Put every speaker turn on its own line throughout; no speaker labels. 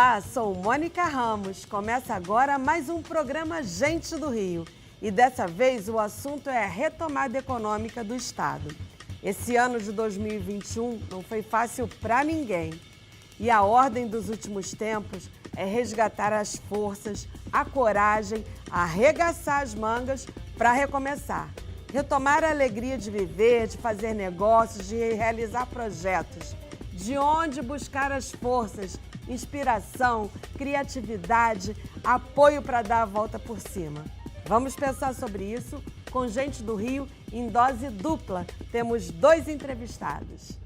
Olá, sou Mônica Ramos. Começa agora mais um programa Gente do Rio. E dessa vez o assunto é a retomada econômica do Estado. Esse ano de 2021 não foi fácil para ninguém. E a ordem dos últimos tempos é resgatar as forças, a coragem, arregaçar as mangas para recomeçar. Retomar a alegria de viver, de fazer negócios, de realizar projetos. De onde buscar as forças, inspiração, criatividade, apoio para dar a volta por cima. Vamos pensar sobre isso com Gente do Rio em dose dupla. Temos 2 entrevistados.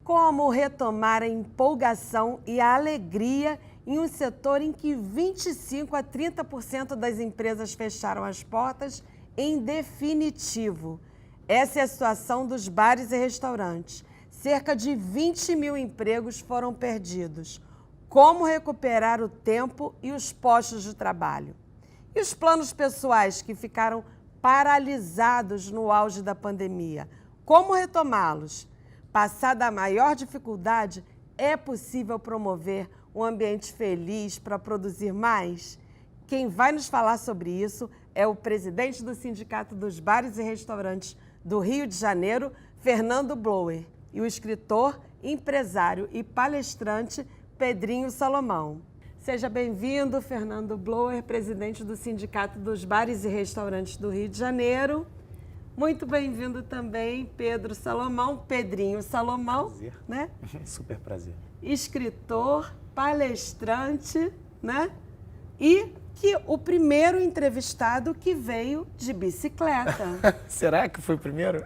Como retomar a empolgação e a alegria em um setor em que 25% a 30% das empresas fecharam as portas em definitivo? Essa é a situação dos bares e restaurantes. Cerca de 20 mil empregos foram perdidos. Como recuperar o tempo e os postos de trabalho? E os planos pessoais que ficaram paralisados no auge da pandemia? Como retomá-los? Passada a maior dificuldade, é possível promover um ambiente feliz para produzir mais? Quem vai nos falar sobre isso é o presidente do Sindicato dos Bares e Restaurantes do Rio de Janeiro, Fernando Blower, e o escritor, empresário e palestrante Pedrinho Salomão. Seja bem-vindo, Fernando Blower, presidente do Sindicato dos Bares e Restaurantes do Rio de Janeiro. Muito bem-vindo também, Pedro Salomão, Pedrinho Salomão.
Prazer.
Né?
Super prazer.
Escritor, palestrante, né? E o primeiro entrevistado que veio de bicicleta.
Será que foi o primeiro?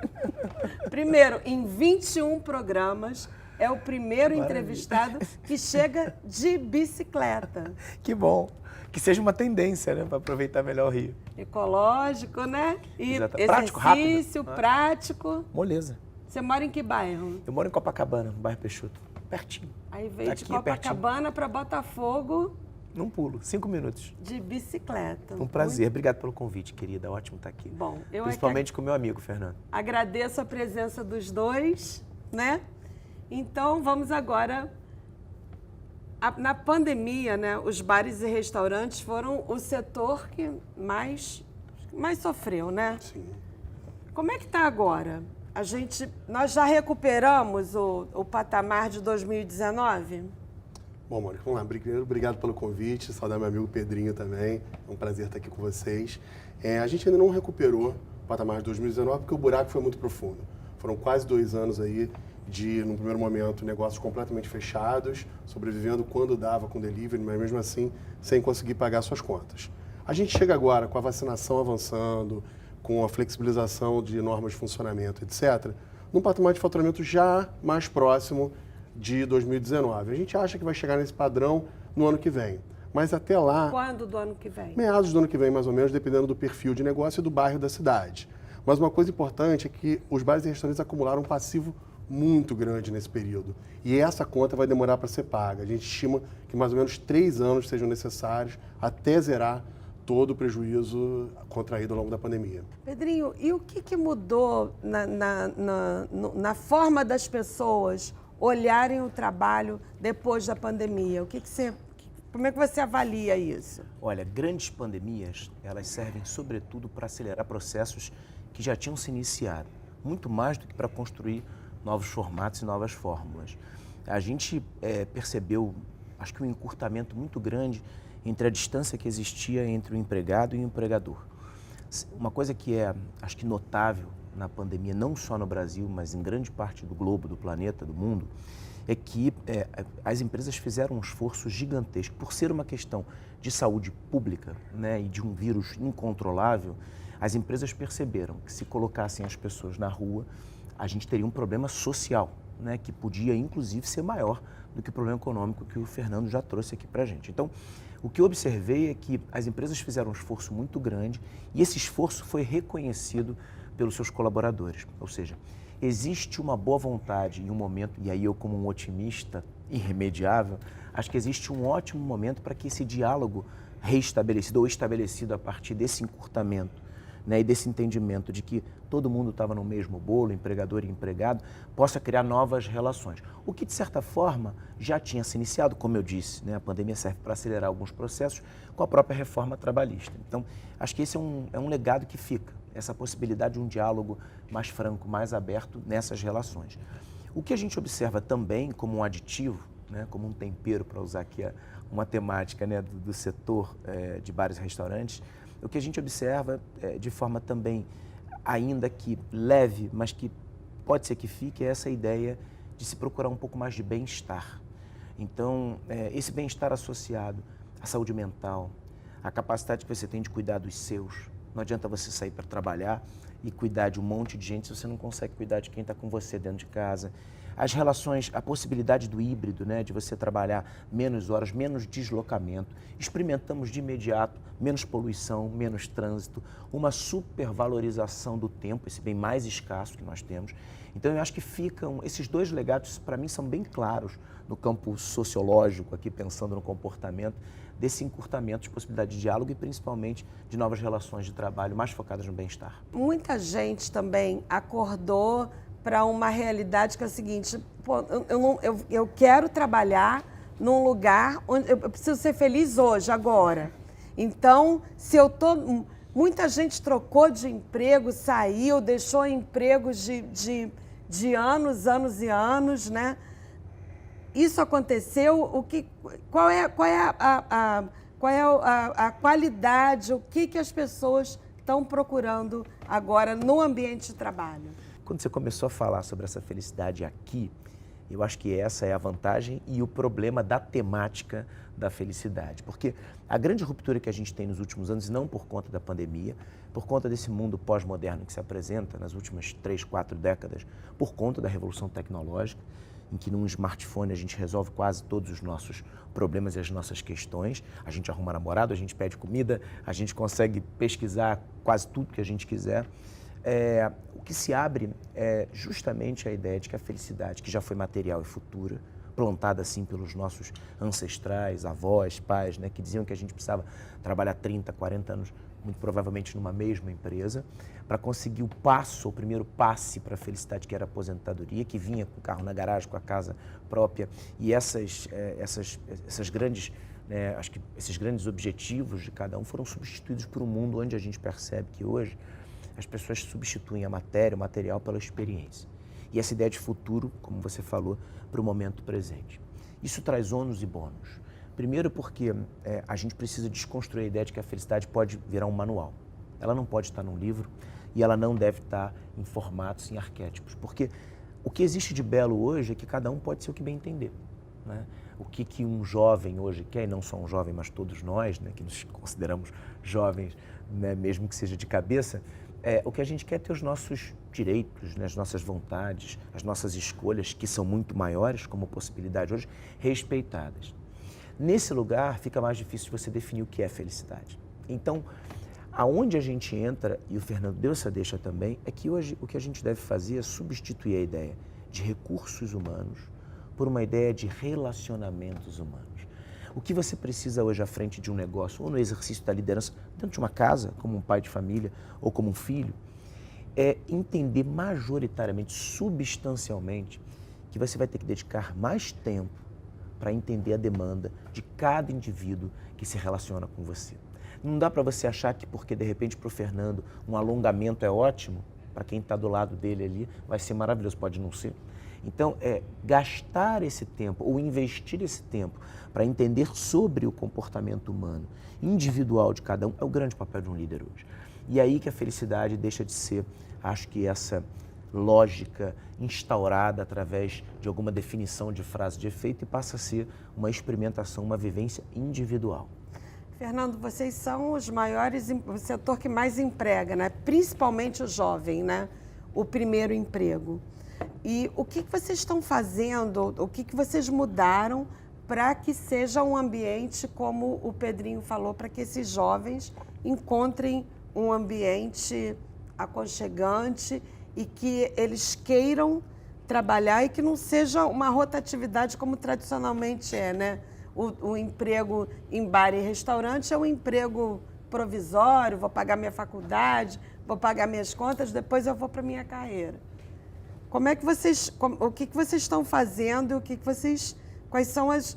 Primeiro, em 21 programas, é o primeiro entrevistado que chega de bicicleta.
Que bom. Que seja uma tendência, né? Para aproveitar melhor o Rio.
Ecológico, né? E
prático,
exercício,
rápido.
prático.
Moleza.
Você mora em que bairro?
Eu moro em Copacabana, no bairro Peixoto. Pertinho.
Aí veio
Aqui,
de Copacabana para Botafogo.
Num pulo, 5 minutos.
De bicicleta.
Um prazer. Obrigado pelo convite, querida. Ótimo estar aqui.
Bom, eu
principalmente com o meu amigo, Fernando.
Agradeço a presença dos dois, né? Então, vamos agora... Na pandemia, né, os bares e restaurantes foram o setor que mais sofreu, né?
Sim.
Como é que está agora? Nós já recuperamos o patamar de 2019?
Bom, Mônica, vamos lá. Primeiro, obrigado pelo convite. Saudar meu amigo Pedrinho também. É um prazer estar aqui com vocês. A gente ainda não recuperou o patamar de 2019 porque o buraco foi muito profundo. Foram quase 2 anos aí de, num primeiro momento, negócios completamente fechados, sobrevivendo quando dava com delivery, mas mesmo assim sem conseguir pagar suas contas. A gente chega agora com a vacinação avançando, com a flexibilização de normas de funcionamento, etc., num patamar de faturamento já mais próximo de 2019. A gente acha que vai chegar nesse padrão no ano que vem. Mas até lá...
Quando do ano que vem?
Meados do ano que vem, mais ou menos, dependendo do perfil de negócio e do bairro da cidade. Mas uma coisa importante é que os bares e restaurantes acumularam um passivo muito grande nesse período. E essa conta vai demorar para ser paga. A gente estima que mais ou menos 3 anos sejam necessários até zerar todo o prejuízo contraído ao longo da pandemia.
Pedrinho, e o que mudou na forma das pessoas olharem o trabalho depois da pandemia? Como é que você avalia isso?
Olha, grandes pandemias, elas servem sobretudo para acelerar processos que já tinham se iniciado, muito mais do que para construir novos formatos e novas fórmulas. A gente percebeu, acho que um encurtamento muito grande entre a distância que existia entre o empregado e o empregador. Uma coisa que acho que notável na pandemia, não só no Brasil, mas em grande parte do globo, do planeta, do mundo, é que as empresas fizeram um esforço gigantesco. Por ser uma questão de saúde pública, né, e de um vírus incontrolável, as empresas perceberam que se colocassem as pessoas na rua, a gente teria um problema social, né, que podia, inclusive, ser maior do que o problema econômico que o Fernando já trouxe aqui para a gente. Então, o que eu observei é que as empresas fizeram um esforço muito grande e esse esforço foi reconhecido pelos seus colaboradores. Ou seja, existe uma boa vontade em um momento, e aí eu como um otimista irremediável, acho que existe um ótimo momento para que esse diálogo reestabelecido ou estabelecido a partir desse encurtamento né, e desse entendimento de que todo mundo estava no mesmo bolo, empregador e empregado, possa criar novas relações. O que, de certa forma, já tinha se iniciado, como eu disse, né, a pandemia serve para acelerar alguns processos com a própria reforma trabalhista. Então, acho que esse é um legado que fica, essa possibilidade de um diálogo mais franco, mais aberto nessas relações. O que a gente observa também como um aditivo, né, como um tempero, para usar aqui uma temática, né, do setor de bares e restaurantes, o que a gente observa de forma também, ainda que leve, mas que pode ser que fique, é essa ideia de se procurar um pouco mais de bem-estar. Então, esse bem-estar associado à saúde mental, à capacidade que você tem de cuidar dos seus. Não adianta você sair para trabalhar e cuidar de um monte de gente se você não consegue cuidar de quem está com você dentro de casa. As relações, a possibilidade do híbrido, né, de você trabalhar menos horas, menos deslocamento. Experimentamos de imediato menos poluição, menos trânsito, uma supervalorização do tempo, esse bem mais escasso que nós temos. Então, eu acho que ficam, esses dois legados, para mim, são bem claros no campo sociológico, aqui pensando no comportamento, desse encurtamento de possibilidade de diálogo e principalmente de novas relações de trabalho mais focadas no bem-estar.
Muita gente também acordou para uma realidade que é o seguinte: pô, eu quero trabalhar num lugar onde eu preciso ser feliz hoje, agora. Então, se eu tô... Muita gente trocou de emprego, saiu, deixou empregos de anos e anos, né? Isso aconteceu, qual é a qualidade, o que as pessoas estão procurando agora no ambiente de trabalho?
Quando você começou a falar sobre essa felicidade aqui, eu acho que essa é a vantagem e o problema da temática da felicidade. Porque a grande ruptura que a gente tem nos últimos anos, não por conta da pandemia, por conta desse mundo pós-moderno que se apresenta nas últimas 3, 4 décadas, por conta da revolução tecnológica, em que num smartphone a gente resolve quase todos os nossos problemas e as nossas questões. A gente arruma namorado, a gente pede comida, a gente consegue pesquisar quase tudo que a gente quiser. O que se abre é justamente a ideia de que a felicidade, que já foi material e futura, plantada assim pelos nossos ancestrais, avós, pais, né, que diziam que a gente precisava trabalhar 30, 40 anos, muito provavelmente numa mesma empresa, para conseguir o primeiro passe para a felicidade, que era a aposentadoria, que vinha com o carro na garagem, com a casa própria, e essas grandes, né, acho que esses grandes objetivos de cada um foram substituídos por um mundo onde a gente percebe que hoje as pessoas substituem a matéria, o material, pela experiência. E essa ideia de futuro, como você falou, para o momento presente. Isso traz ônus e bônus. Primeiro porque a gente precisa desconstruir a ideia de que a felicidade pode virar um manual. Ela não pode estar num livro e ela não deve estar em formatos, em arquétipos. Porque o que existe de belo hoje é que cada um pode ser o que bem entender, né? O que um jovem hoje quer, e não só um jovem, mas todos nós, né, que nos consideramos jovens, né, mesmo que seja de cabeça, o que a gente quer é ter os nossos direitos, né, as nossas vontades, as nossas escolhas, que são muito maiores como possibilidade hoje, respeitadas. Nesse lugar fica mais difícil de você definir o que é felicidade. Então, aonde a gente entra, e o Fernando deu essa deixa também, é que hoje o que a gente deve fazer é substituir a ideia de recursos humanos por uma ideia de relacionamentos humanos. O que você precisa hoje à frente de um negócio, ou no exercício da liderança, dentro de uma casa, como um pai de família ou como um filho, é entender majoritariamente, substancialmente, que você vai ter que dedicar mais tempo para entender a demanda de cada indivíduo que se relaciona com você. Não dá para você achar que porque, de repente, para o Fernando, um alongamento é ótimo, para quem está do lado dele ali, vai ser maravilhoso, pode não ser. Então, gastar esse tempo ou investir esse tempo para entender sobre o comportamento humano individual de cada um é o grande papel de um líder hoje. E aí que a felicidade deixa de ser, acho que essa lógica instaurada através de alguma definição de frase de efeito e passa a ser uma experimentação, uma vivência individual.
Fernando, vocês são os maiores, o setor que mais emprega, né? Principalmente o jovem, né? O primeiro emprego. E o que vocês estão fazendo, o que vocês mudaram para que seja um ambiente, como o Pedrinho falou, para que esses jovens encontrem um ambiente aconchegante e que eles queiram trabalhar e que não seja uma rotatividade como tradicionalmente é, né? O emprego em bar e restaurante é um emprego provisório, vou pagar minha faculdade, vou pagar minhas contas, depois eu vou para minha carreira. Como é que o que vocês estão fazendo, quais são as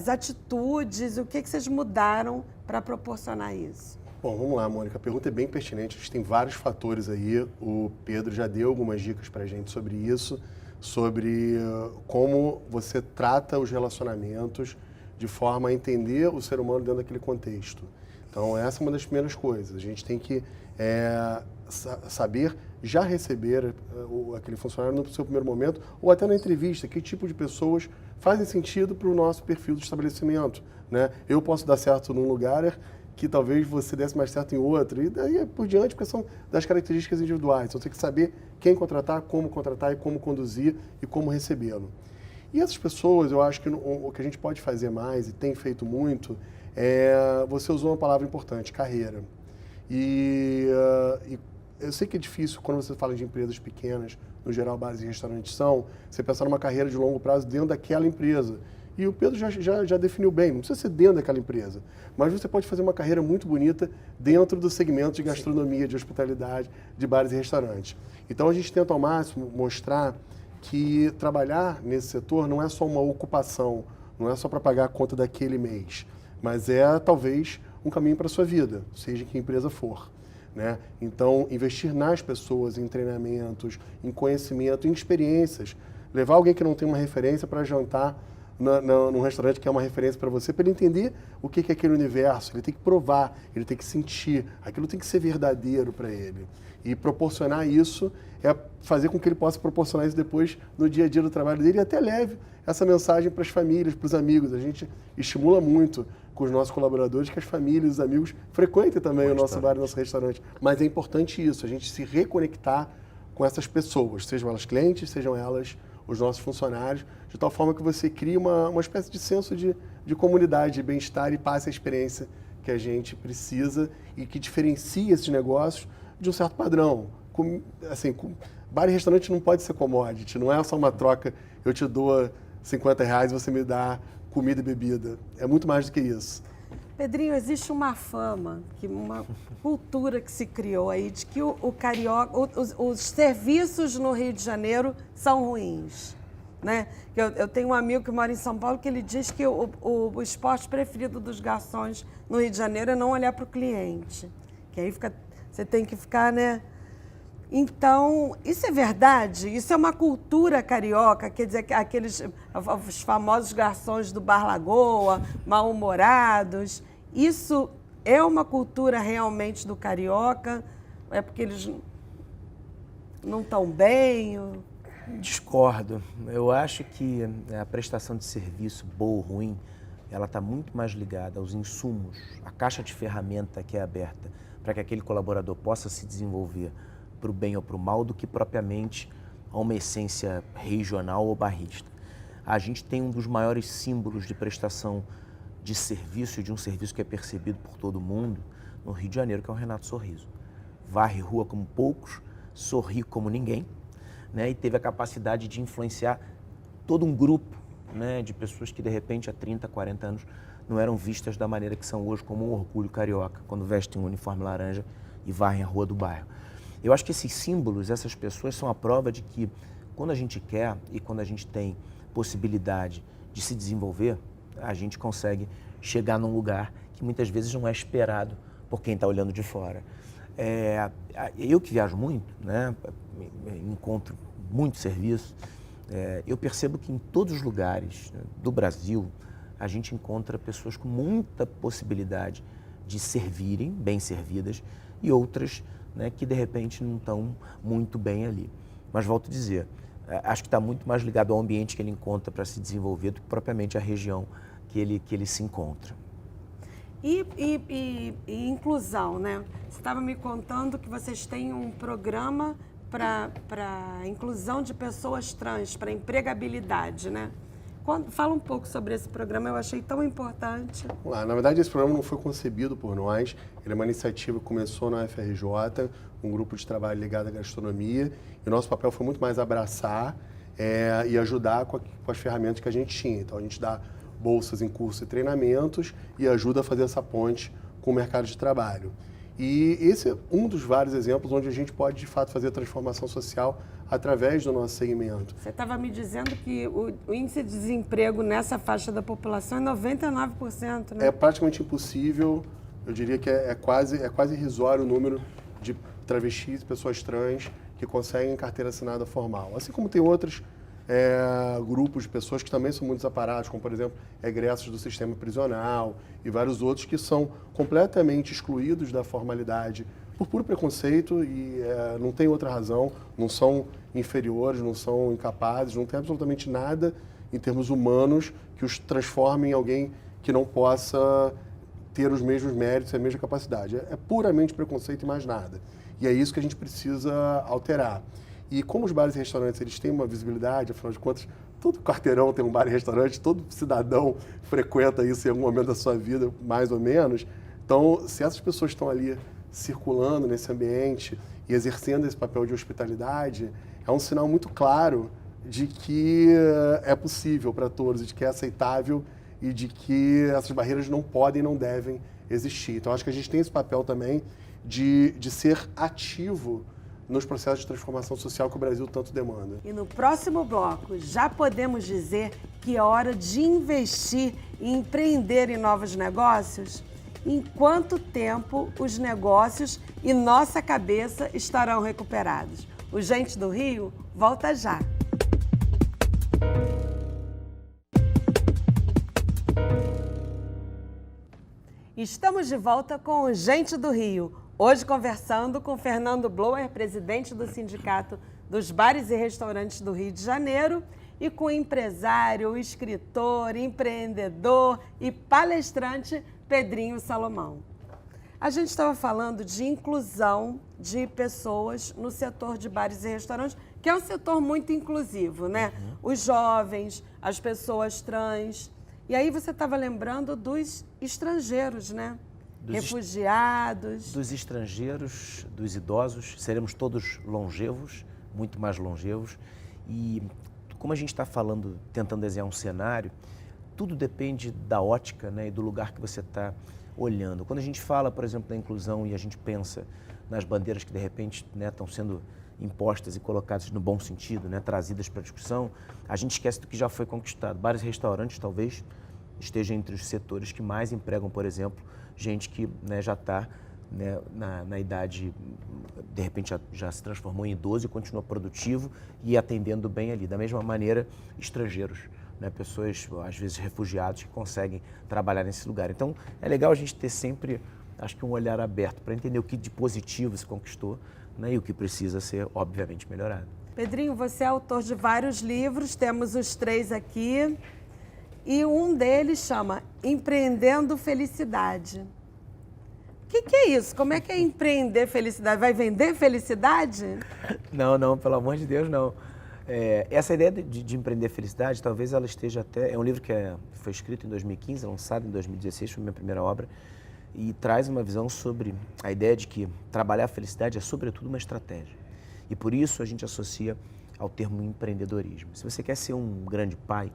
atitudes, o que vocês mudaram para proporcionar isso?
Bom, vamos lá, Mônica. A pergunta é bem pertinente. A gente tem vários fatores aí. O Pedro já deu algumas dicas para a gente sobre isso, sobre como você trata os relacionamentos de forma a entender o ser humano dentro daquele contexto. Então, essa é uma das primeiras coisas. A gente tem que saber já receber aquele funcionário no seu primeiro momento, ou até na entrevista, que tipo de pessoas fazem sentido para o nosso perfil do estabelecimento, né? Eu posso dar certo num lugar que talvez você desse mais certo em outro, e daí por diante, porque são das características individuais. Então, você tem que saber quem contratar e como conduzir e como recebê-lo. E essas pessoas, eu acho que o que a gente pode fazer mais, e tem feito muito, você usou uma palavra importante, carreira. E eu sei que é difícil, quando você fala de empresas pequenas, no geral, bares e restaurantes são, você pensar numa carreira de longo prazo dentro daquela empresa. E o Pedro já definiu bem, não precisa ser dentro daquela empresa, mas você pode fazer uma carreira muito bonita dentro do segmento de gastronomia, de hospitalidade, de bares e restaurantes. Então a gente tenta ao máximo mostrar que trabalhar nesse setor não é só uma ocupação, não é só para pagar a conta daquele mês, mas é talvez um caminho para a sua vida, seja que empresa for, né? Então, investir nas pessoas, em treinamentos, em conhecimento, em experiências, levar alguém que não tem uma referência para jantar num restaurante que é uma referência para você, para ele entender o que é aquele universo, ele tem que provar, ele tem que sentir, aquilo tem que ser verdadeiro para ele. E proporcionar isso é fazer com que ele possa proporcionar isso depois no dia a dia do trabalho dele e até leve essa mensagem para as famílias, para os amigos. A gente estimula muito com os nossos colaboradores que as famílias e os amigos frequentem também o nosso bar e o nosso restaurante. Mas é importante isso, a gente se reconectar com essas pessoas, sejam elas clientes, sejam elas os nossos funcionários, de tal forma que você crie uma espécie de senso de comunidade, de bem-estar e passe a experiência que a gente precisa e que diferencia esses negócios de um certo padrão. Bar e restaurante não pode ser commodity, não é só uma troca, eu te dou R$50 e você me dá comida e bebida. É muito mais do que isso.
Pedrinho, existe uma fama, uma cultura que se criou aí de que o carioca, os serviços no Rio de Janeiro são ruins, né? Eu tenho um amigo que mora em São Paulo que ele diz que o esporte preferido dos garçons no Rio de Janeiro é não olhar para o cliente, que aí você tem que ficar, né? Então, isso é verdade? Isso é uma cultura carioca? Quer dizer, os famosos garçons do Bar Lagoa, mal-humorados, isso é uma cultura realmente do carioca? É porque eles não estão bem?
Discordo. Eu acho que a prestação de serviço, boa ou ruim, ela está muito mais ligada aos insumos, a caixa de ferramenta que é aberta para que aquele colaborador possa se desenvolver para o bem ou para o mal, do que propriamente a uma essência regional ou barrista. A gente tem um dos maiores símbolos de prestação de serviço e de um serviço que é percebido por todo mundo no Rio de Janeiro, que é o Renato Sorriso. Varre rua como poucos, sorri como ninguém, né? E teve a capacidade de influenciar todo um grupo, né, de pessoas que de repente há 30, 40 anos não eram vistas da maneira que são hoje, como um orgulho carioca, quando vestem um uniforme laranja e varrem a rua do bairro. Eu acho que esses símbolos, essas pessoas são a prova de que quando a gente quer e quando a gente tem possibilidade de se desenvolver, a gente consegue chegar num lugar que muitas vezes não é esperado por quem está olhando de fora. Eu que viajo muito, né, encontro muito serviço, eu percebo que em todos os lugares do Brasil a gente encontra pessoas com muita possibilidade de servirem, bem servidas, e outras, né, que de repente não estão muito bem ali. Mas volto a dizer, acho que está muito mais ligado ao ambiente que ele encontra para se desenvolver do que propriamente à região que ele se encontra.
E inclusão, né? Você estava me contando que vocês têm um programa para inclusão de pessoas trans, para empregabilidade, né? Fala um pouco sobre esse programa, eu achei tão importante.
Na verdade, esse programa não foi concebido por nós, ele é uma iniciativa que começou na UFRJ, um grupo de trabalho ligado à gastronomia, e o nosso papel foi muito mais abraçar e ajudar com as ferramentas que a gente tinha. Então, a gente dá bolsas em cursos e treinamentos e ajuda a fazer essa ponte com o mercado de trabalho. E esse é um dos vários exemplos onde a gente pode, de fato, fazer transformação social através do nosso segmento.
Você estava me dizendo que o índice de desemprego nessa faixa da população é 99%, né?
É praticamente impossível, eu diria que é quase irrisório o número de travestis e pessoas trans que conseguem carteira assinada formal. Assim como tem outros grupos de pessoas que também são muito desamparados, como, por exemplo, egressos do sistema prisional e vários outros que são completamente excluídos da formalidade por puro preconceito e não tem outra razão, não são inferiores, não são incapazes, não tem absolutamente nada em termos humanos que os transforme em alguém que não possa ter os mesmos méritos e a mesma capacidade. É puramente preconceito e mais nada. E é isso que a gente precisa alterar. E como os bares e restaurantes eles têm uma visibilidade, afinal de contas, todo quarteirão tem um bar e restaurante, todo cidadão frequenta isso em algum momento da sua vida, mais ou menos. Então, se essas pessoas estão ali circulando nesse ambiente e exercendo esse papel de hospitalidade, é um sinal muito claro de que é possível para todos, de que é aceitável e de que essas barreiras não podem e não devem existir. Então, acho que a gente tem esse papel também de ser ativo nos processos de transformação social que o Brasil tanto demanda.
E no próximo bloco, já podemos dizer que é hora de investir e empreender em novos negócios? Em quanto tempo os negócios e nossa cabeça estarão recuperados? O Gente do Rio volta já. Estamos de volta com o Gente do Rio. Hoje conversando com Fernando Blower, presidente do Sindicato dos Bares e Restaurantes do Rio de Janeiro, e com o empresário, escritor, empreendedor e palestrante Pedrinho Salomão. A gente estava falando de inclusão de pessoas no setor de bares e restaurantes, que é um setor muito inclusivo, né? Os jovens, as pessoas trans. E aí você estava lembrando dos estrangeiros, né? Refugiados.
Dos estrangeiros, dos idosos, seremos todos longevos, muito mais longevos. E como a gente está falando, tentando desenhar um cenário, tudo depende da ótica, né, e do lugar que você está olhando. Quando a gente fala, por exemplo, da inclusão e a gente pensa nas bandeiras que de repente, né, estão sendo impostas e colocadas no bom sentido, né, trazidas para a discussão, a gente esquece do que já foi conquistado. Bares e restaurantes talvez estejam entre os setores que mais empregam, por exemplo, gente que, né, já está, né, na idade, de repente já se transformou em idoso e continua produtivo e atendendo bem ali. Da mesma maneira, estrangeiros, né, pessoas, às vezes refugiados, que conseguem trabalhar nesse lugar. Então, é legal a gente ter sempre, acho que um olhar aberto para entender o que de positivo se conquistou, né, e o que precisa ser, obviamente, melhorado.
Pedrinho, você é autor de vários livros, temos os 3 aqui. E um deles chama Empreendendo Felicidade. O que é isso? Como é que é empreender felicidade? Vai vender felicidade?
Não, pelo amor de Deus, não. Essa ideia de empreender felicidade, talvez ela esteja até... É um livro que foi escrito em 2015, lançado em 2016, foi minha primeira obra, e traz uma visão sobre a ideia de que trabalhar a felicidade é, sobretudo, uma estratégia. E por isso a gente associa ao termo empreendedorismo. Se você quer ser um grande pai,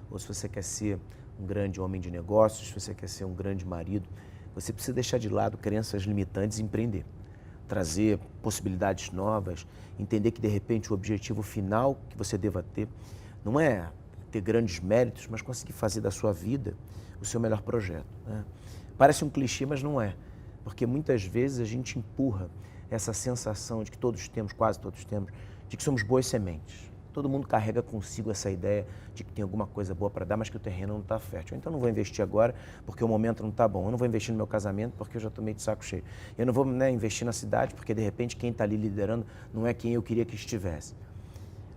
ou se você quer ser um grande homem de negócios, se você quer ser um grande marido, você precisa deixar de lado crenças limitantes e empreender. Trazer possibilidades novas, entender que, de repente, o objetivo final que você deva ter não é ter grandes méritos, mas conseguir fazer da sua vida o seu melhor projeto, né? Parece um clichê, mas não é. Porque muitas vezes a gente empurra essa sensação de que todos temos, quase todos temos, de que somos boas sementes. Todo mundo carrega consigo essa ideia de que tem alguma coisa boa para dar, mas que o terreno não está fértil. Então eu não vou investir agora porque o momento não está bom. Eu não vou investir no meu casamento porque eu já estou meio de saco cheio. Eu não vou, né, investir na cidade porque, de repente, quem está ali liderando não é quem eu queria que estivesse.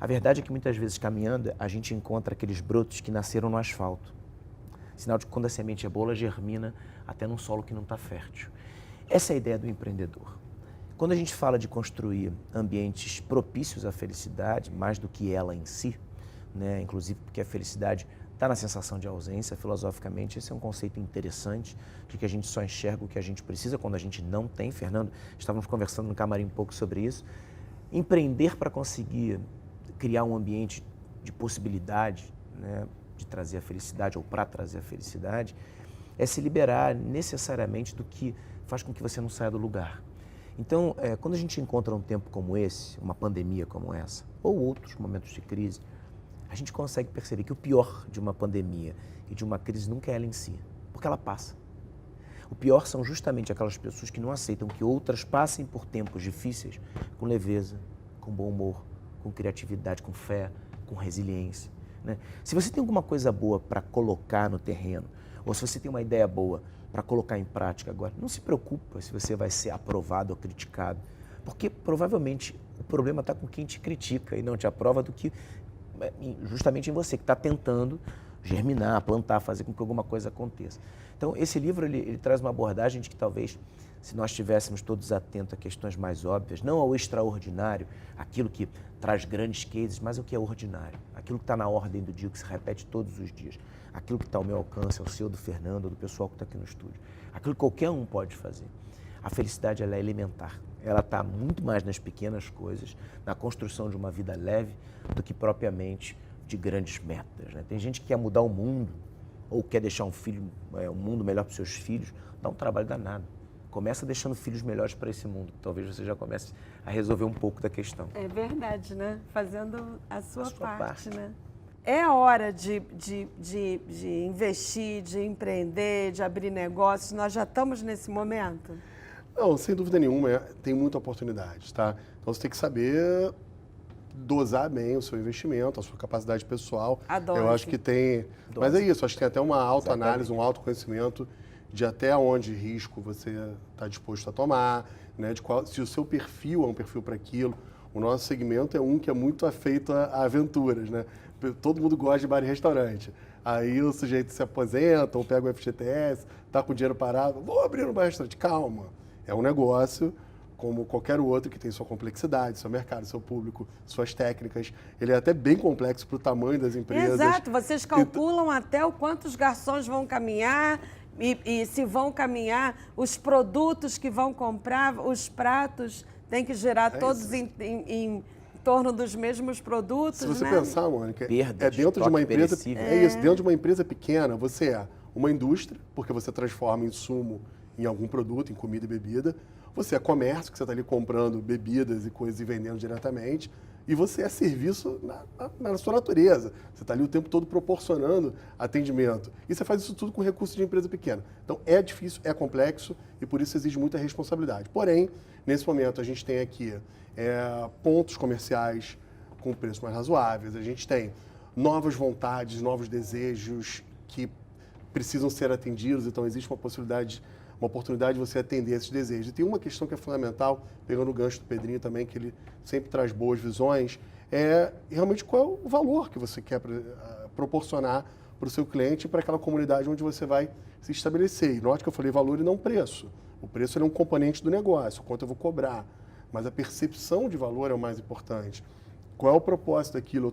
A verdade é que muitas vezes, caminhando, a gente encontra aqueles brotos que nasceram no asfalto. Sinal de que quando a semente é boa, ela germina até num solo que não está fértil. Essa é a ideia do empreendedor. Quando a gente fala de construir ambientes propícios à felicidade, mais do que ela em si, né, inclusive porque a felicidade está na sensação de ausência, filosoficamente, esse é um conceito interessante, de que a gente só enxerga o que a gente precisa quando a gente não tem. Fernando, estávamos conversando no camarim um pouco sobre isso. Empreender para conseguir criar um ambiente de possibilidade, né, de trazer a felicidade ou para trazer a felicidade, é se liberar necessariamente do que faz com que você não saia do lugar. Então, quando a gente encontra um tempo como esse, uma pandemia como essa, ou outros momentos de crise, a gente consegue perceber que o pior de uma pandemia e de uma crise nunca é ela em si, porque ela passa. O pior são justamente aquelas pessoas que não aceitam que outras passem por tempos difíceis com leveza, com bom humor, com criatividade, com fé, com resiliência, né? Se você tem alguma coisa boa para colocar no terreno, ou se você tem uma ideia boa para colocar em prática agora, não se preocupa se você vai ser aprovado ou criticado, porque provavelmente o problema está com quem te critica e não te aprova do que justamente em você, que está tentando germinar, plantar, fazer com que alguma coisa aconteça. Então, esse livro ele traz uma abordagem de que talvez, se nós estivéssemos todos atentos a questões mais óbvias, não ao extraordinário, aquilo que traz grandes cases, mas o que é ordinário, aquilo que está na ordem do dia, que se repete todos os dias, aquilo que está ao meu alcance, ao seu, do Fernando, do pessoal que está aqui no estúdio, aquilo que qualquer um pode fazer. A felicidade ela é elementar, ela está muito mais nas pequenas coisas, na construção de uma vida leve, do que propriamente de grandes metas, né? Tem gente que quer mudar o mundo, ou quer deixar um mundo melhor para os seus filhos, dá um trabalho danado. Começa deixando filhos melhores para esse mundo. Talvez você já comece a resolver um pouco da questão.
É verdade, né? Fazendo a sua parte, né?
É
É hora de investir, de empreender, de abrir negócios. Nós já estamos nesse momento?
Não, sem dúvida nenhuma, tem muita oportunidade, tá? Então você tem que saber dosar bem o seu investimento, a sua capacidade pessoal.
Adoro.
Eu acho que tem... Mas é isso, acho que tem até uma autoanálise, um autoconhecimento de até onde risco você está disposto a tomar, né? Se o seu perfil é um perfil para aquilo. O nosso segmento é um que é muito afeito a aventuras, né? Todo mundo gosta de bar e restaurante. Aí o sujeito se aposenta ou pega o FGTS, está com o dinheiro parado, vou abrir um bar e restaurante. Calma, é um negócio como qualquer outro que tem sua complexidade, seu mercado, seu público, suas técnicas. Ele é até bem complexo para o tamanho das empresas.
Exato, vocês calculam até o quanto os garçons vão caminhar e se vão caminhar, os produtos que vão comprar, os pratos, tem que gerar todos em torno dos mesmos produtos,
Se você
né?
pensar, Mônica,
Perda de
dentro de uma
estoque
empresa,
perecível.
dentro de uma empresa pequena, você é uma indústria, porque você transforma insumo em algum produto, em comida e bebida. Você é comércio, que você está ali comprando bebidas e coisas e vendendo diretamente. E você é serviço na sua natureza. Você está ali o tempo todo proporcionando atendimento. E você faz isso tudo com recursos de empresa pequena. Então, é difícil, é complexo e por isso exige muita responsabilidade. Porém, nesse momento, a gente tem aqui pontos comerciais com preços mais razoáveis. A gente tem novas vontades, novos desejos que precisam ser atendidos. Então, existe uma oportunidade de você atender esses desejos. E tem uma questão que é fundamental, pegando o gancho do Pedrinho também, que ele sempre traz boas visões, é realmente qual é o valor que você quer proporcionar para o seu cliente, para aquela comunidade onde você vai se estabelecer. E note que eu falei valor e não preço. O preço é um componente do negócio, quanto eu vou cobrar. Mas a percepção de valor é o mais importante. Qual é o propósito daquilo?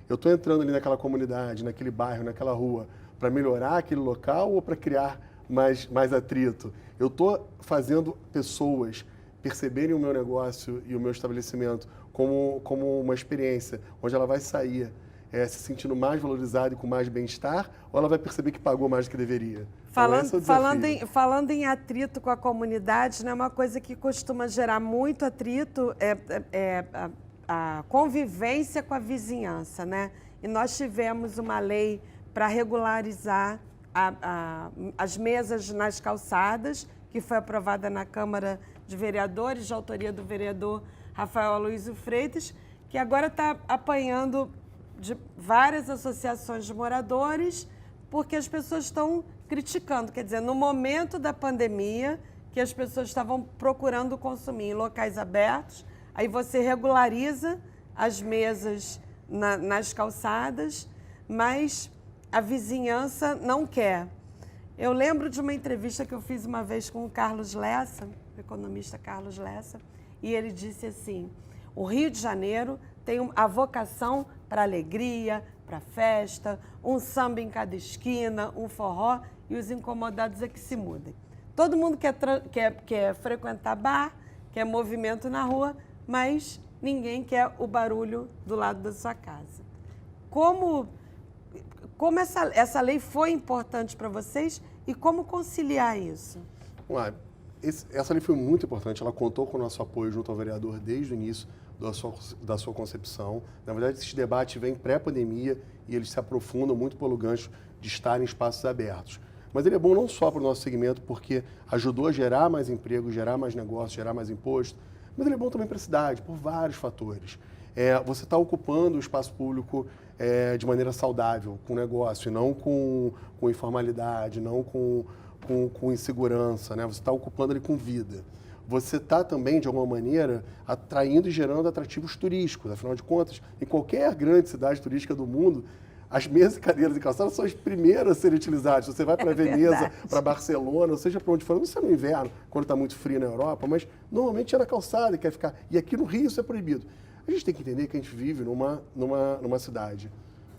Eu estou entrando ali naquela comunidade, naquele bairro, naquela rua, para melhorar aquele local ou para criar mais atrito? Eu estou fazendo pessoas perceberem o meu negócio e o meu estabelecimento como uma experiência, onde ela vai sair se sentindo mais valorizada e com mais bem-estar, ou ela vai perceber que pagou mais do que deveria?
Falando em atrito com a comunidade, né, uma coisa que costuma gerar muito atrito é a convivência com a vizinhança, né? E nós tivemos uma lei para regularizar as mesas nas calçadas, que foi aprovada na Câmara de Vereadores, de autoria do vereador Rafael Aloysio Freitas, que agora está apanhando de várias associações de moradores, porque as pessoas estão criticando. Quer dizer, no momento da pandemia, que as pessoas estavam procurando consumir em locais abertos, aí você regulariza as mesas nas calçadas, mas a vizinhança não quer. Eu lembro de uma entrevista que eu fiz uma vez com o Carlos Lessa, o economista Carlos Lessa, e ele disse assim: o Rio de Janeiro tem a vocação para alegria, para festa, um samba em cada esquina, um forró, e os incomodados é que se mudem. Todo mundo quer frequentar bar, quer movimento na rua, mas ninguém quer o barulho do lado da sua casa. Como essa lei foi importante para vocês E como conciliar isso?
Vamos lá. Essa lei foi muito importante, ela contou com o nosso apoio junto ao vereador desde o início da sua concepção. Na verdade, esses debates vêm pré-pandemia e eles se aprofundam muito pelo gancho de estar em espaços abertos. Mas ele é bom não só para o nosso segmento, porque ajudou a gerar mais emprego, gerar mais negócio, gerar mais imposto, mas ele é bom também para a cidade, por vários fatores. Você está ocupando o espaço público de maneira saudável, com negócio, e não com informalidade, não com insegurança, né? Você está ocupando ele com vida. Você está também, de alguma maneira, atraindo e gerando atrativos turísticos. Afinal de contas, em qualquer grande cidade turística do mundo, as mesas, cadeiras e calçadas são as primeiras a serem utilizadas. Você vai para Veneza, para Barcelona, ou seja, para onde for, não sei no inverno, quando está muito frio na Europa, mas normalmente é na calçada e quer ficar. E aqui no Rio isso é proibido. A gente tem que entender que a gente vive numa cidade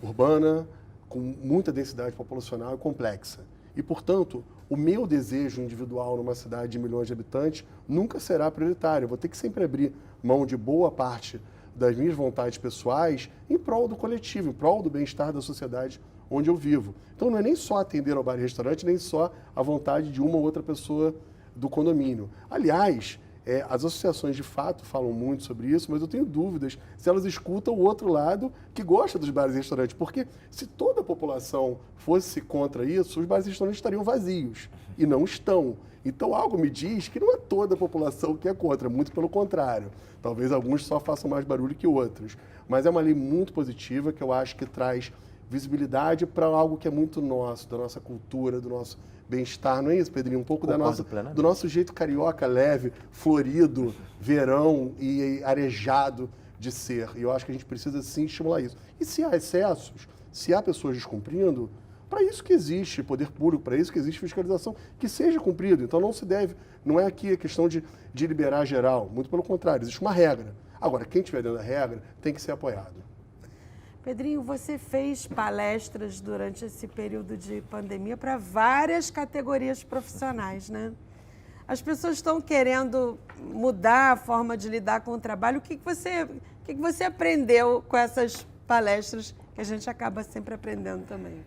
urbana, com muita densidade populacional e complexa. E, portanto, o meu desejo individual numa cidade de milhões de habitantes nunca será prioritário. Eu vou ter que sempre abrir mão de boa parte das minhas vontades pessoais em prol do coletivo, em prol do bem-estar da sociedade onde eu vivo. Então, não é nem só atender ao bar e restaurante, nem só a vontade de uma ou outra pessoa do condomínio. Aliás, as associações de fato falam muito sobre isso, mas eu tenho dúvidas se elas escutam o outro lado que gosta dos bares e restaurantes. Porque se toda a população fosse contra isso, os bares e restaurantes estariam vazios. E não estão. Então algo me diz que não é toda a população que é contra, muito pelo contrário. Talvez alguns só façam mais barulho que outros. Mas é uma lei muito positiva que eu acho que traz visibilidade para algo que é muito nosso, da nossa cultura, do nosso bem-estar, não é isso, Pedrinho? Um pouco do nosso jeito carioca, leve, florido, verão e arejado de ser. E eu acho que a gente precisa, sim, estimular isso. E se há excessos, se há pessoas descumprindo, para isso que existe poder público, para isso que existe fiscalização, que seja cumprido. Então não se deve, não é aqui a questão de liberar geral, muito pelo contrário, existe uma regra. Agora, quem estiver dentro da regra tem que ser apoiado.
Pedrinho, você fez palestras durante esse período de pandemia para várias categorias profissionais, né? As pessoas estão querendo mudar a forma de lidar com o trabalho. O que você aprendeu com essas palestras que a gente acaba sempre aprendendo também?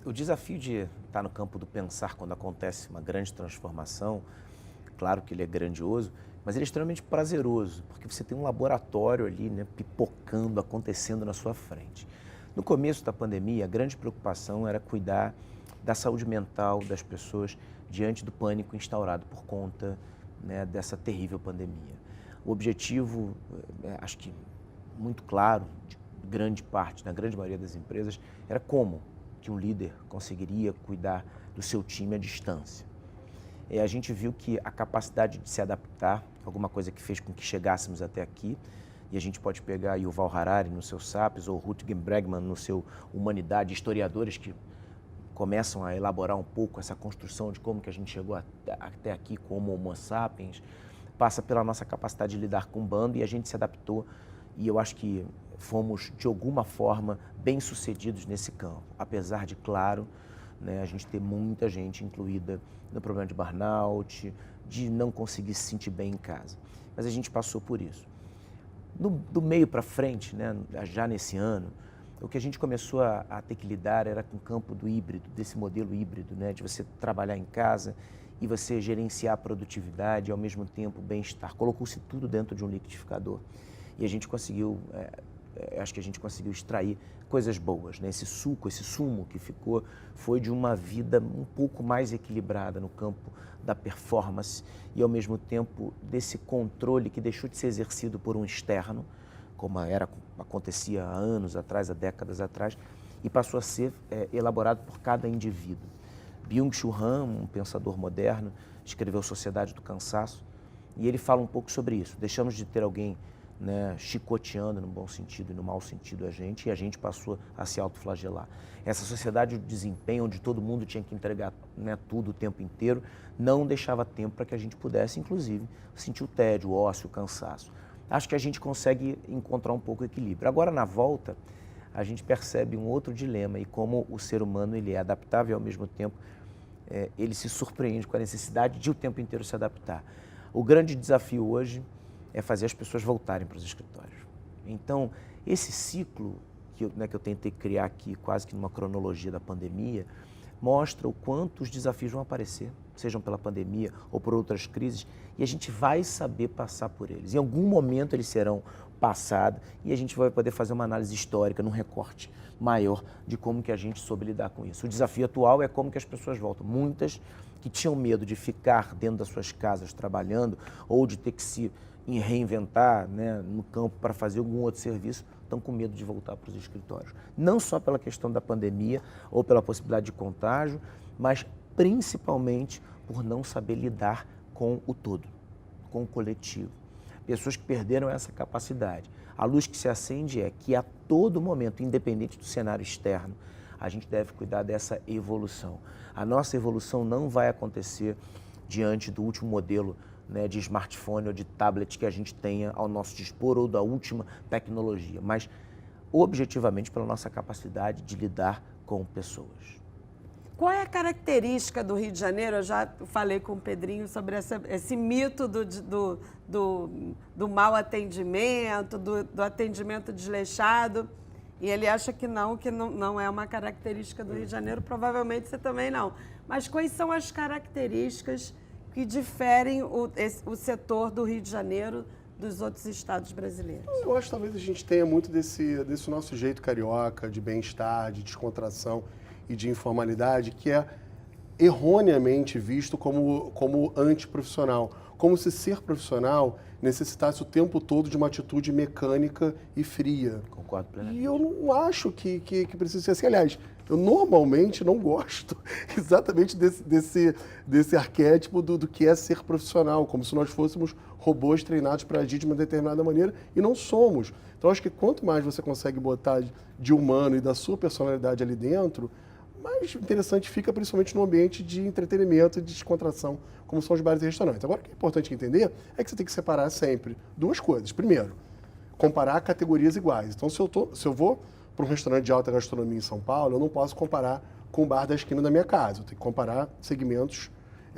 O desafio de estar no campo do pensar quando acontece uma grande transformação, claro que ele é grandioso, mas ele é extremamente prazeroso, porque você tem um laboratório ali, né, pipocando, acontecendo na sua frente. No começo da pandemia, a grande preocupação era cuidar da saúde mental das pessoas diante do pânico instaurado por conta, né, dessa terrível pandemia. O objetivo, acho que muito claro, de grande parte, na grande maioria das empresas, era como que um líder conseguiria cuidar do seu time à distância. A gente viu que a capacidade de se adaptar, alguma coisa que fez com que chegássemos até aqui, e a gente pode pegar Yuval Harari no seu Sapiens ou Rutger Bregman no seu Humanidade, historiadores que começam a elaborar um pouco essa construção de como que a gente chegou até aqui como Homo sapiens, passa pela nossa capacidade de lidar com o bando e a gente se adaptou e eu acho que fomos, de alguma forma, bem-sucedidos nesse campo, apesar de, claro, né, a gente ter muita gente incluída no problema de burnout, de não conseguir se sentir bem em casa. Mas a gente passou por isso. Do meio para frente, né, já nesse ano, o que a gente começou a ter que lidar era com o campo do híbrido, desse modelo híbrido, né, de você trabalhar em casa e você gerenciar a produtividade e, ao mesmo tempo, o bem-estar. Colocou-se tudo dentro de um liquidificador e a gente conseguiu, acho que a gente conseguiu extrair coisas boas, né? Esse sumo que ficou foi de uma vida um pouco mais equilibrada no campo da performance e, ao mesmo tempo, desse controle que deixou de ser exercido por um externo, como acontecia há anos atrás, há décadas atrás, e passou a ser elaborado por cada indivíduo. Byung-Chul Han, um pensador moderno, escreveu Sociedade do Cansaço, e ele fala um pouco sobre isso. Deixamos de ter alguém, né, chicoteando no bom sentido e no mau sentido a gente, e a gente passou a se autoflagelar. Essa sociedade de desempenho, onde todo mundo tinha que entregar, né, tudo o tempo inteiro, não deixava tempo para que a gente pudesse, inclusive, sentir o tédio, o ócio, o cansaço. Acho que a gente consegue encontrar um pouco o equilíbrio. Agora, na volta, a gente percebe um outro dilema e como o ser humano ele é adaptável e, ao mesmo tempo, ele se surpreende com a necessidade de o tempo inteiro se adaptar. O grande desafio hoje é fazer as pessoas voltarem para os escritórios. Então, esse ciclo que eu tentei criar aqui, quase que numa cronologia da pandemia, mostra o quanto os desafios vão aparecer, sejam pela pandemia ou por outras crises, e a gente vai saber passar por eles. Em algum momento eles serão passados e a gente vai poder fazer uma análise histórica, num recorte maior de como que a gente soube lidar com isso. O desafio atual é como que as pessoas voltam. Muitas que tinham medo de ficar dentro das suas casas trabalhando ou de ter que se reinventar, né, no campo para fazer algum outro serviço, estão com medo de voltar para os escritórios. Não só pela questão da pandemia ou pela possibilidade de contágio, mas principalmente por não saber lidar com o todo, com o coletivo. Pessoas que perderam essa capacidade. A luz que se acende é que a todo momento, independente do cenário externo, a gente deve cuidar dessa evolução. A nossa evolução não vai acontecer diante do último modelo, né, de smartphone ou de tablet que a gente tenha ao nosso dispor ou da última tecnologia, mas objetivamente pela nossa capacidade de lidar com pessoas.
Qual é a característica do Rio de Janeiro? Eu já falei com o Pedrinho sobre esse mito do mau atendimento, do atendimento desleixado, e ele acha que não é uma característica do Rio de Janeiro, provavelmente você também não. Mas quais são as características que diferem o setor do Rio de Janeiro dos outros estados brasileiros?
Eu acho que talvez a gente tenha muito desse nosso jeito carioca, de bem-estar, de descontração e de informalidade, que é erroneamente visto como antiprofissional, como se ser profissional necessitasse o tempo todo de uma atitude mecânica e fria.
Concordo plenamente.
E eu não acho que precisa ser assim. Aliás, eu normalmente não gosto exatamente desse arquétipo do que é ser profissional, como se nós fôssemos robôs treinados para agir de uma determinada maneira, e não somos. Então, acho que quanto mais você consegue botar de humano e da sua personalidade ali dentro, mais interessante fica, principalmente no ambiente de entretenimento e de descontração, como são os bares e restaurantes. Agora, o que é importante entender é que você tem que separar sempre duas coisas. Primeiro, comparar categorias iguais. Então, se eu vou para um restaurante de alta gastronomia em São Paulo, eu não posso comparar com o bar da esquina da minha casa. Eu tenho que comparar segmentos,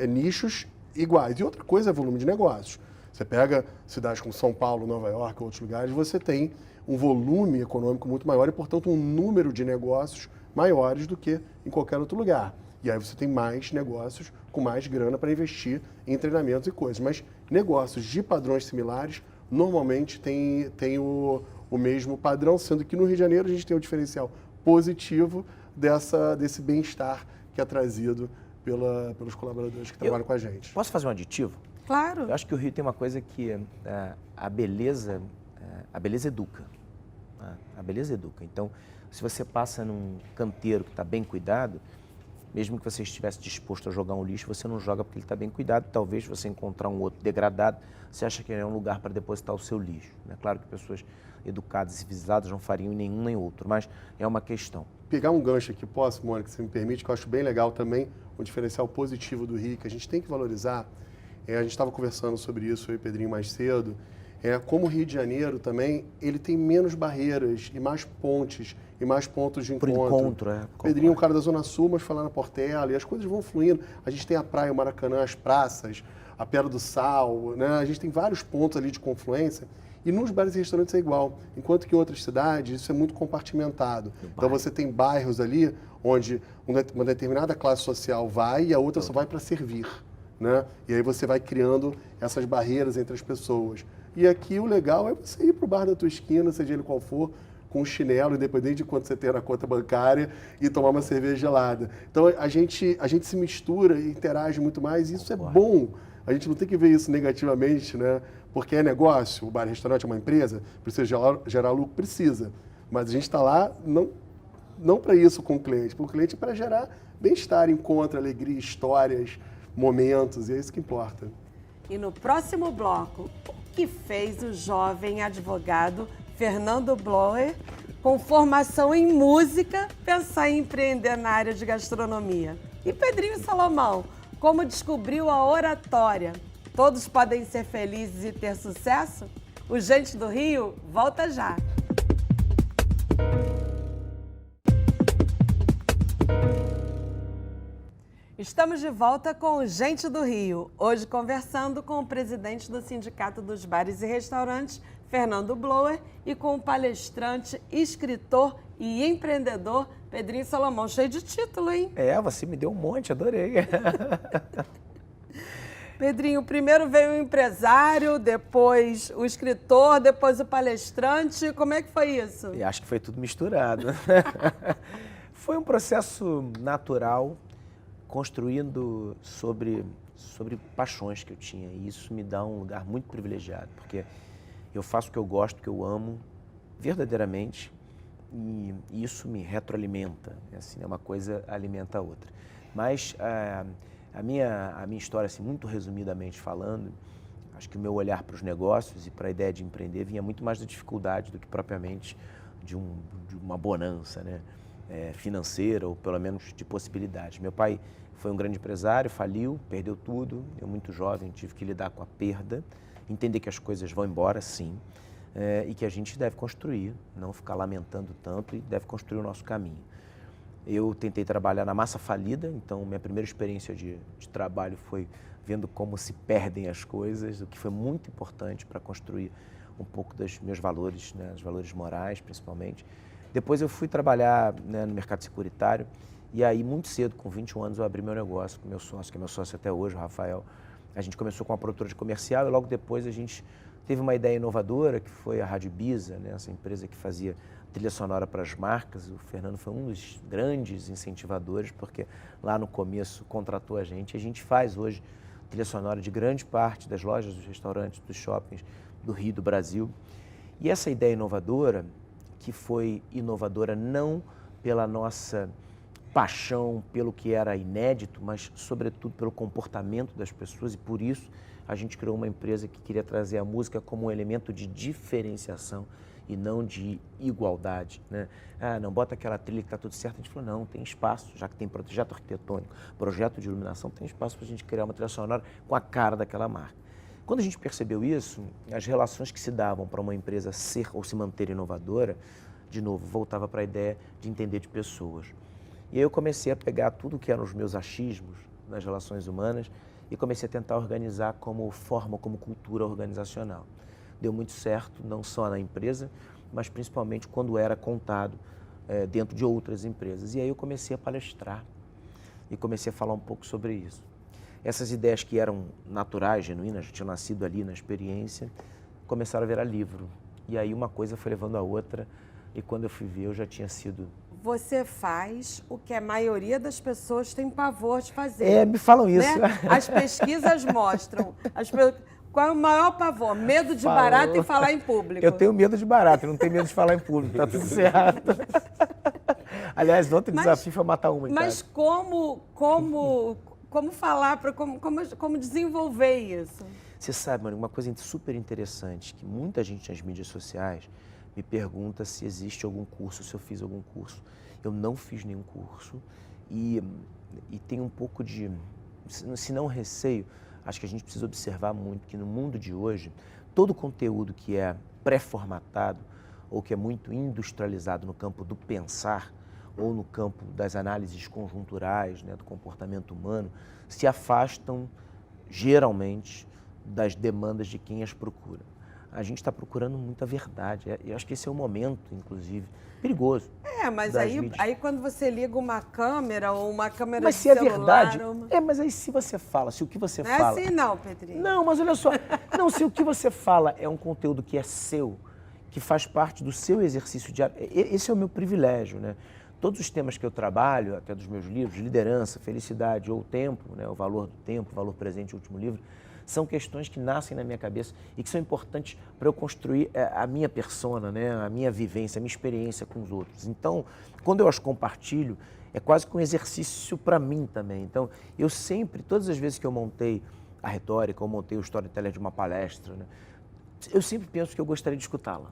nichos iguais. E outra coisa é volume de negócios. Você pega cidades como São Paulo, Nova York, outros lugares, você tem um volume econômico muito maior e, portanto, um número de negócios maiores do que em qualquer outro lugar. E aí você tem mais negócios com mais grana para investir em treinamentos e coisas. Mas negócios de padrões similares normalmente têm o mesmo padrão, sendo que no Rio de Janeiro a gente tem um diferencial positivo desse bem-estar que é trazido pelos colaboradores que trabalham com a gente.
Posso fazer um aditivo?
Claro.
Eu acho que o Rio tem uma coisa que a beleza educa. A beleza educa. Então, se você passa num canteiro que está bem cuidado, mesmo que você estivesse disposto a jogar um lixo, você não joga porque ele está bem cuidado. Talvez você encontrar um outro degradado, você acha que é um lugar para depositar o seu lixo. É claro que pessoas educadas e civilizadas não fariam nenhum nem outro, mas é uma questão.
Pegar um gancho aqui, posso, Mônica, se me permite, que eu acho bem legal também, um diferencial positivo do Rio, que a gente tem que valorizar. A gente estava conversando sobre isso, eu e o Pedrinho, mais cedo. Como o Rio de Janeiro também, ele tem menos barreiras e mais pontes e mais pontos de encontro. Pedrinho é um cara da Zona Sul, mas foi lá na Portela, e as coisas vão fluindo. A gente tem a praia, o Maracanã, as praças, a Pedra do Sal, né? A gente tem vários pontos ali de confluência. E nos bares e restaurantes é igual, enquanto que em outras cidades isso é muito compartimentado. Então você tem bairros ali onde uma determinada classe social vai e a outra só vai para servir, né? E aí você vai criando essas barreiras entre as pessoas. E aqui o legal é você ir para o bar da tua esquina, seja ele qual for, com um chinelo, independente de quanto você tem na conta bancária, e tomar uma cerveja gelada. Então a gente se mistura e interage muito mais, e isso é bom. A gente não tem que ver isso negativamente, né? Porque é negócio, o bar e restaurante é uma empresa, precisa gerar lucro, precisa. Mas a gente está lá não para isso com o cliente, para o cliente para gerar bem-estar, encontro, alegria, histórias, momentos, e é isso que importa.
E no próximo bloco, o que fez o jovem advogado Fernando Bloer, com formação em música, pensar em empreender na área de gastronomia? E Pedrinho Salomão, como descobriu a oratória? Todos podem ser felizes e ter sucesso? O Gente do Rio volta já. Estamos de volta com o Gente do Rio, hoje conversando com o presidente do Sindicato dos Bares e Restaurantes, Fernando Bloer, e com o palestrante, escritor e empreendedor Pedrinho Salomão. Cheio de título, hein?
Você me deu um monte, adorei.
Pedrinho, primeiro veio o empresário, depois o escritor, depois o palestrante. Como é que foi isso?
E acho que foi tudo misturado. Foi um processo natural, construindo sobre paixões que eu tinha. E isso me dá um lugar muito privilegiado, porque eu faço o que eu gosto, o que eu amo, verdadeiramente, e isso me retroalimenta. Assim, uma coisa alimenta a outra. Mas a minha história, assim, muito resumidamente falando, acho que o meu olhar para os negócios e para a ideia de empreender vinha muito mais da dificuldade do que propriamente de uma bonança, né? Financeira ou pelo menos de possibilidades. Meu pai foi um grande empresário, faliu, perdeu tudo. Eu, muito jovem, tive que lidar com a perda, entender que as coisas vão embora, sim, e que a gente deve construir, não ficar lamentando tanto e deve construir o nosso caminho. Eu tentei trabalhar na massa falida, então minha primeira experiência de trabalho foi vendo como se perdem as coisas, o que foi muito importante para construir um pouco dos meus valores, né, os valores morais principalmente. Depois eu fui trabalhar, né, no mercado securitário e aí muito cedo, com 21 anos, eu abri meu negócio com meu sócio, que é meu sócio até hoje, o Rafael. A gente começou com uma produtora de comercial e logo depois a gente teve uma ideia inovadora, que foi a Rádio Ibiza, né, essa empresa que fazia trilha sonora para as marcas. O Fernando foi um dos grandes incentivadores, porque lá no começo contratou a gente faz hoje trilha sonora de grande parte das lojas, dos restaurantes, dos shoppings do Rio, do Brasil. E essa ideia inovadora, que foi inovadora não pela nossa paixão, pelo que era inédito, mas sobretudo pelo comportamento das pessoas, e por isso a gente criou uma empresa que queria trazer a música como um elemento de diferenciação e não de igualdade, né? Não, bota aquela trilha que está tudo certo. A gente falou, não, tem espaço, já que tem projeto arquitetônico, projeto de iluminação, tem espaço para a gente criar uma trilha sonora com a cara daquela marca. Quando a gente percebeu isso, as relações que se davam para uma empresa ser ou se manter inovadora, de novo, voltava para a ideia de entender de pessoas. E aí eu comecei a pegar tudo que eram os meus achismos nas relações humanas e comecei a tentar organizar como forma, como cultura organizacional. Deu muito certo, não só na empresa, mas principalmente quando era contado dentro de outras empresas. E aí eu comecei a palestrar e comecei a falar um pouco sobre isso. Essas ideias que eram naturais, genuínas, já tinham nascido ali na experiência, começaram a virar livro. E aí uma coisa foi levando a outra, e quando eu fui ver, eu já tinha sido...
Você faz o que a maioria das pessoas tem pavor de fazer.
Me falam isso.
Né? As pesquisas mostram. Qual é o maior pavor? Medo de barata e falar em público.
Eu tenho medo de barata, eu não tenho medo de falar em público, tá tudo certo. Aliás, outro desafio foi matar uma em
Mas
casa.
como falar, como desenvolver isso?
Você sabe, mano, uma coisa super interessante, que muita gente nas mídias sociais me pergunta se existe algum curso, se eu fiz algum curso. Eu não fiz nenhum curso e tem um pouco de, se não receio, acho que a gente precisa observar muito que no mundo de hoje, todo conteúdo que é pré-formatado ou que é muito industrializado no campo do pensar ou no campo das análises conjunturais, né, do comportamento humano, se afastam geralmente das demandas de quem as procura. A gente está procurando muita verdade. Eu acho que esse é um momento, inclusive, perigoso.
Mas aí quando você liga uma câmera ou uma câmera
mas
de
se
celular...
é verdade... Mas aí se você fala, se o que você
não
fala...
é assim não, Pedrinho.
Não, mas olha só. Não, se o que você fala é um conteúdo que é seu, que faz parte do seu exercício diário, esse é o meu privilégio, né? Todos os temas que eu trabalho, até dos meus livros, liderança, felicidade ou tempo, né? O valor do tempo, o valor presente, o último livro, são questões que nascem na minha cabeça e que são importantes para eu construir a minha persona, né? A minha vivência, a minha experiência com os outros. Então, quando eu as compartilho, é quase que um exercício para mim também. Então, eu sempre, todas as vezes que eu montei a retórica, ou montei o storytelling de uma palestra, né? Eu sempre penso que eu gostaria de escutá-la.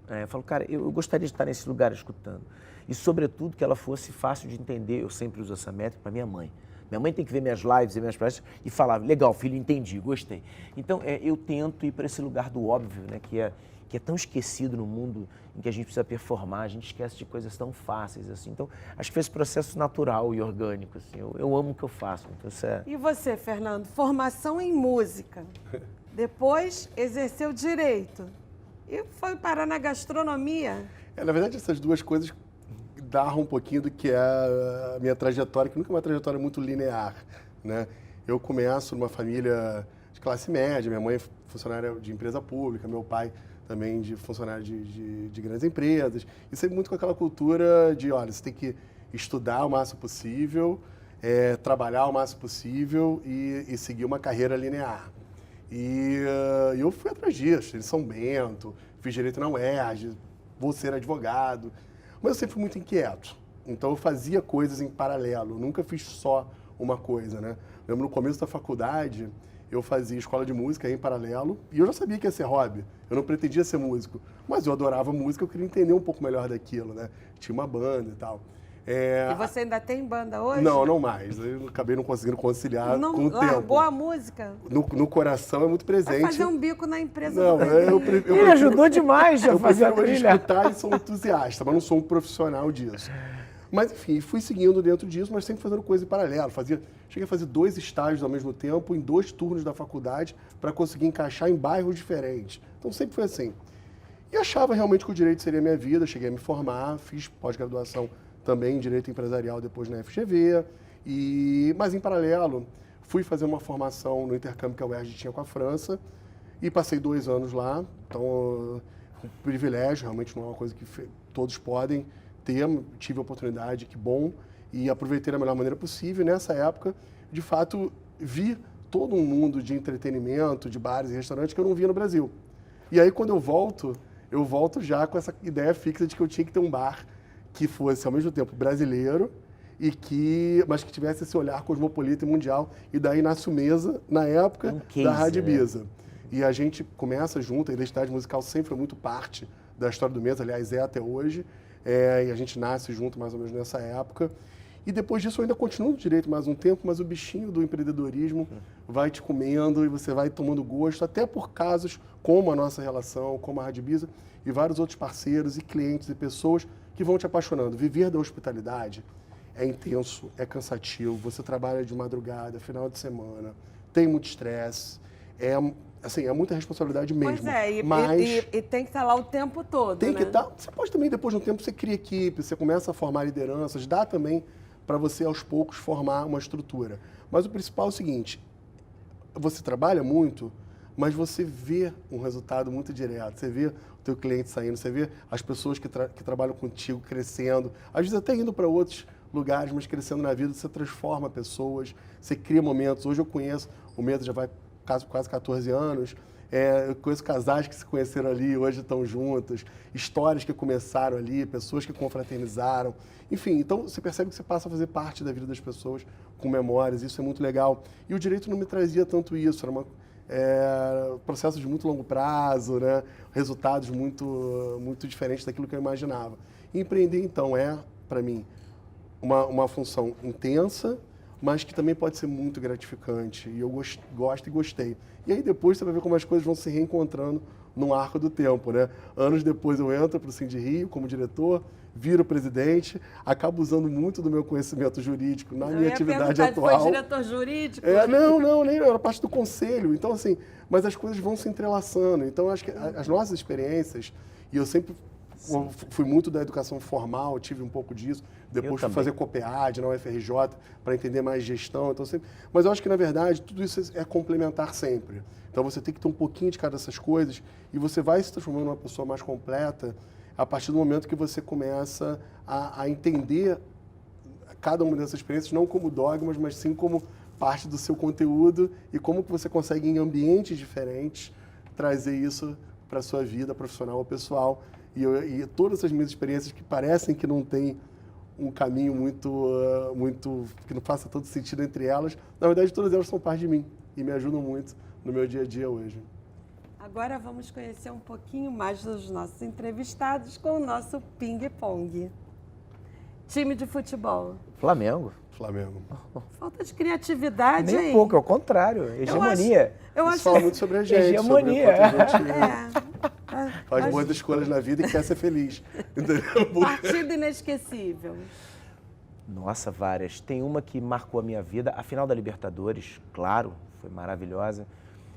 Eu falo, cara, eu gostaria de estar nesse lugar escutando. E, sobretudo, que ela fosse fácil de entender. Eu sempre uso essa métrica para minha mãe. Minha mãe tem que ver minhas lives e minhas palestras e falar, legal, filho, entendi, gostei. Então, eu tento ir para esse lugar do óbvio, né, que é tão esquecido no mundo em que a gente precisa performar, a gente esquece de coisas tão fáceis, assim. Então, acho que foi esse processo natural e orgânico, assim. Eu amo o que eu faço. Então, isso é...
E você, Fernando? Formação em música. Depois, exerceu direito. E foi parar na gastronomia.
Na verdade, essas duas coisas narra um pouquinho do que é a minha trajetória, que nunca é uma trajetória muito linear, né? Eu começo numa família de classe média, minha mãe é funcionária de empresa pública, meu pai também de funcionário de grandes empresas, e sempre muito com aquela cultura de, olha, você tem que estudar o máximo possível, trabalhar o máximo possível e seguir uma carreira linear. E eu fui atrás disso, em São Bento, fiz direito na UERJ, vou ser advogado, mas eu sempre fui muito inquieto, então eu fazia coisas em paralelo, nunca fiz só uma coisa, né? Lembro no começo da faculdade, eu fazia escola de música em paralelo e eu já sabia que ia ser hobby, eu não pretendia ser músico, mas eu adorava música, eu queria entender um pouco melhor daquilo, né? Tinha uma banda e tal.
E você ainda tem banda hoje?
Não, não mais. Eu acabei não conseguindo conciliar com o tempo.
Largou a música?
No coração é muito presente.
Vai fazer um bico na empresa
não,
do
Ele ajudou demais a fazer a trilha.
Eu escutar e sou entusiasta, mas não sou um profissional disso. Mas, enfim, fui seguindo dentro disso, mas sempre fazendo coisa em paralelo. Cheguei a fazer 2 estágios ao mesmo tempo, em 2 turnos da faculdade, para conseguir encaixar em bairros diferentes. Então, sempre foi assim. E achava realmente que o direito seria a minha vida. Cheguei a me formar, fiz pós-graduação também em Direito Empresarial depois na FGV. Mas, em paralelo, fui fazer uma formação no intercâmbio que a UERJ tinha com a França e passei 2 anos lá. Então, um privilégio, realmente não é uma coisa que todos podem ter. Tive a oportunidade, que bom, e aproveitei da melhor maneira possível. E nessa época, de fato, vi todo um mundo de entretenimento, de bares e restaurantes que eu não via no Brasil. E aí, quando eu volto já com essa ideia fixa de que eu tinha que ter um bar que fosse, ao mesmo tempo, brasileiro, mas que tivesse esse olhar cosmopolita e mundial. E daí nasce o Mesa, na época da Rádio Ibiza. E a gente começa junto, a identidade musical sempre foi muito parte da história do Mesa, aliás, é até hoje. E a gente nasce junto mais ou menos nessa época. E depois disso eu ainda continuo no direito mais um tempo, mas o bichinho do empreendedorismo vai te comendo e você vai tomando gosto, até por casos como a nossa relação, como a Rádio Ibiza e vários outros parceiros e clientes e pessoas que vão te apaixonando. Viver da hospitalidade é intenso, é cansativo, você trabalha de madrugada, final de semana, tem muito estresse, é muita responsabilidade mesmo.
Pois é,
mas
e tem que estar lá o tempo todo,
tem
né?
que estar. Você pode também, depois de um tempo, você cria equipe, você começa a formar lideranças, dá também para você, aos poucos, formar uma estrutura. Mas o principal é o seguinte, você trabalha muito, mas você vê um resultado muito direto, você vê o teu cliente saindo, você vê as pessoas que trabalham contigo crescendo, às vezes até indo para outros lugares, mas crescendo na vida, você transforma pessoas, você cria momentos. Hoje eu conheço, o Mesa já vai quase 14 anos, eu conheço casais que se conheceram ali, hoje estão juntos, histórias que começaram ali, pessoas que confraternizaram, enfim, então você percebe que você passa a fazer parte da vida das pessoas com memórias, isso é muito legal. E o direito não me trazia tanto isso, era processos de muito longo prazo, né? Resultados muito diferentes daquilo que eu imaginava. E empreender, então, para mim, uma função intensa, mas que também pode ser muito gratificante. E eu gosto e gostei. E aí depois você vai ver como as coisas vão se reencontrando no arco do tempo, né? Anos depois eu entro para o Cindy Rio como diretor, viro presidente, acabo usando muito do meu conhecimento jurídico na minha atividade atual.
Foi diretor jurídico?
Não, nem era parte do conselho. Então, assim, mas as coisas vão se entrelaçando. Então, acho que as nossas experiências, e eu sempre fui muito da educação formal, tive um pouco disso. Depois fui fazer COPEAD na UFRJ para entender mais gestão. Então, mas eu acho que, na verdade, tudo isso é complementar sempre. Então, você tem que ter um pouquinho de cada dessas coisas e você vai se transformando numa pessoa mais completa a partir do momento que você começa a entender cada uma dessas experiências, não como dogmas, mas sim como parte do seu conteúdo e como que você consegue, em ambientes diferentes, trazer isso para a sua vida profissional ou pessoal. E todas as minhas experiências que parecem que não tem um caminho muito que não faça todo sentido entre elas, na verdade todas elas são parte de mim e me ajudam muito no meu dia a dia hoje.
Agora vamos conhecer um pouquinho mais dos nossos entrevistados com o nosso ping-pong. Time de futebol.
Flamengo.
Falta de criatividade,
Nem
hein?
um pouco, é o contrário. Hegemonia.
Eu acho
Isso fala muito sobre a gente.
Hegemonia.
Sobre a gente faz boas escolhas na vida e quer ser feliz. Entendeu?
Partida inesquecível.
Nossa, várias. Tem uma que marcou a minha vida, a final da Libertadores, claro, foi maravilhosa,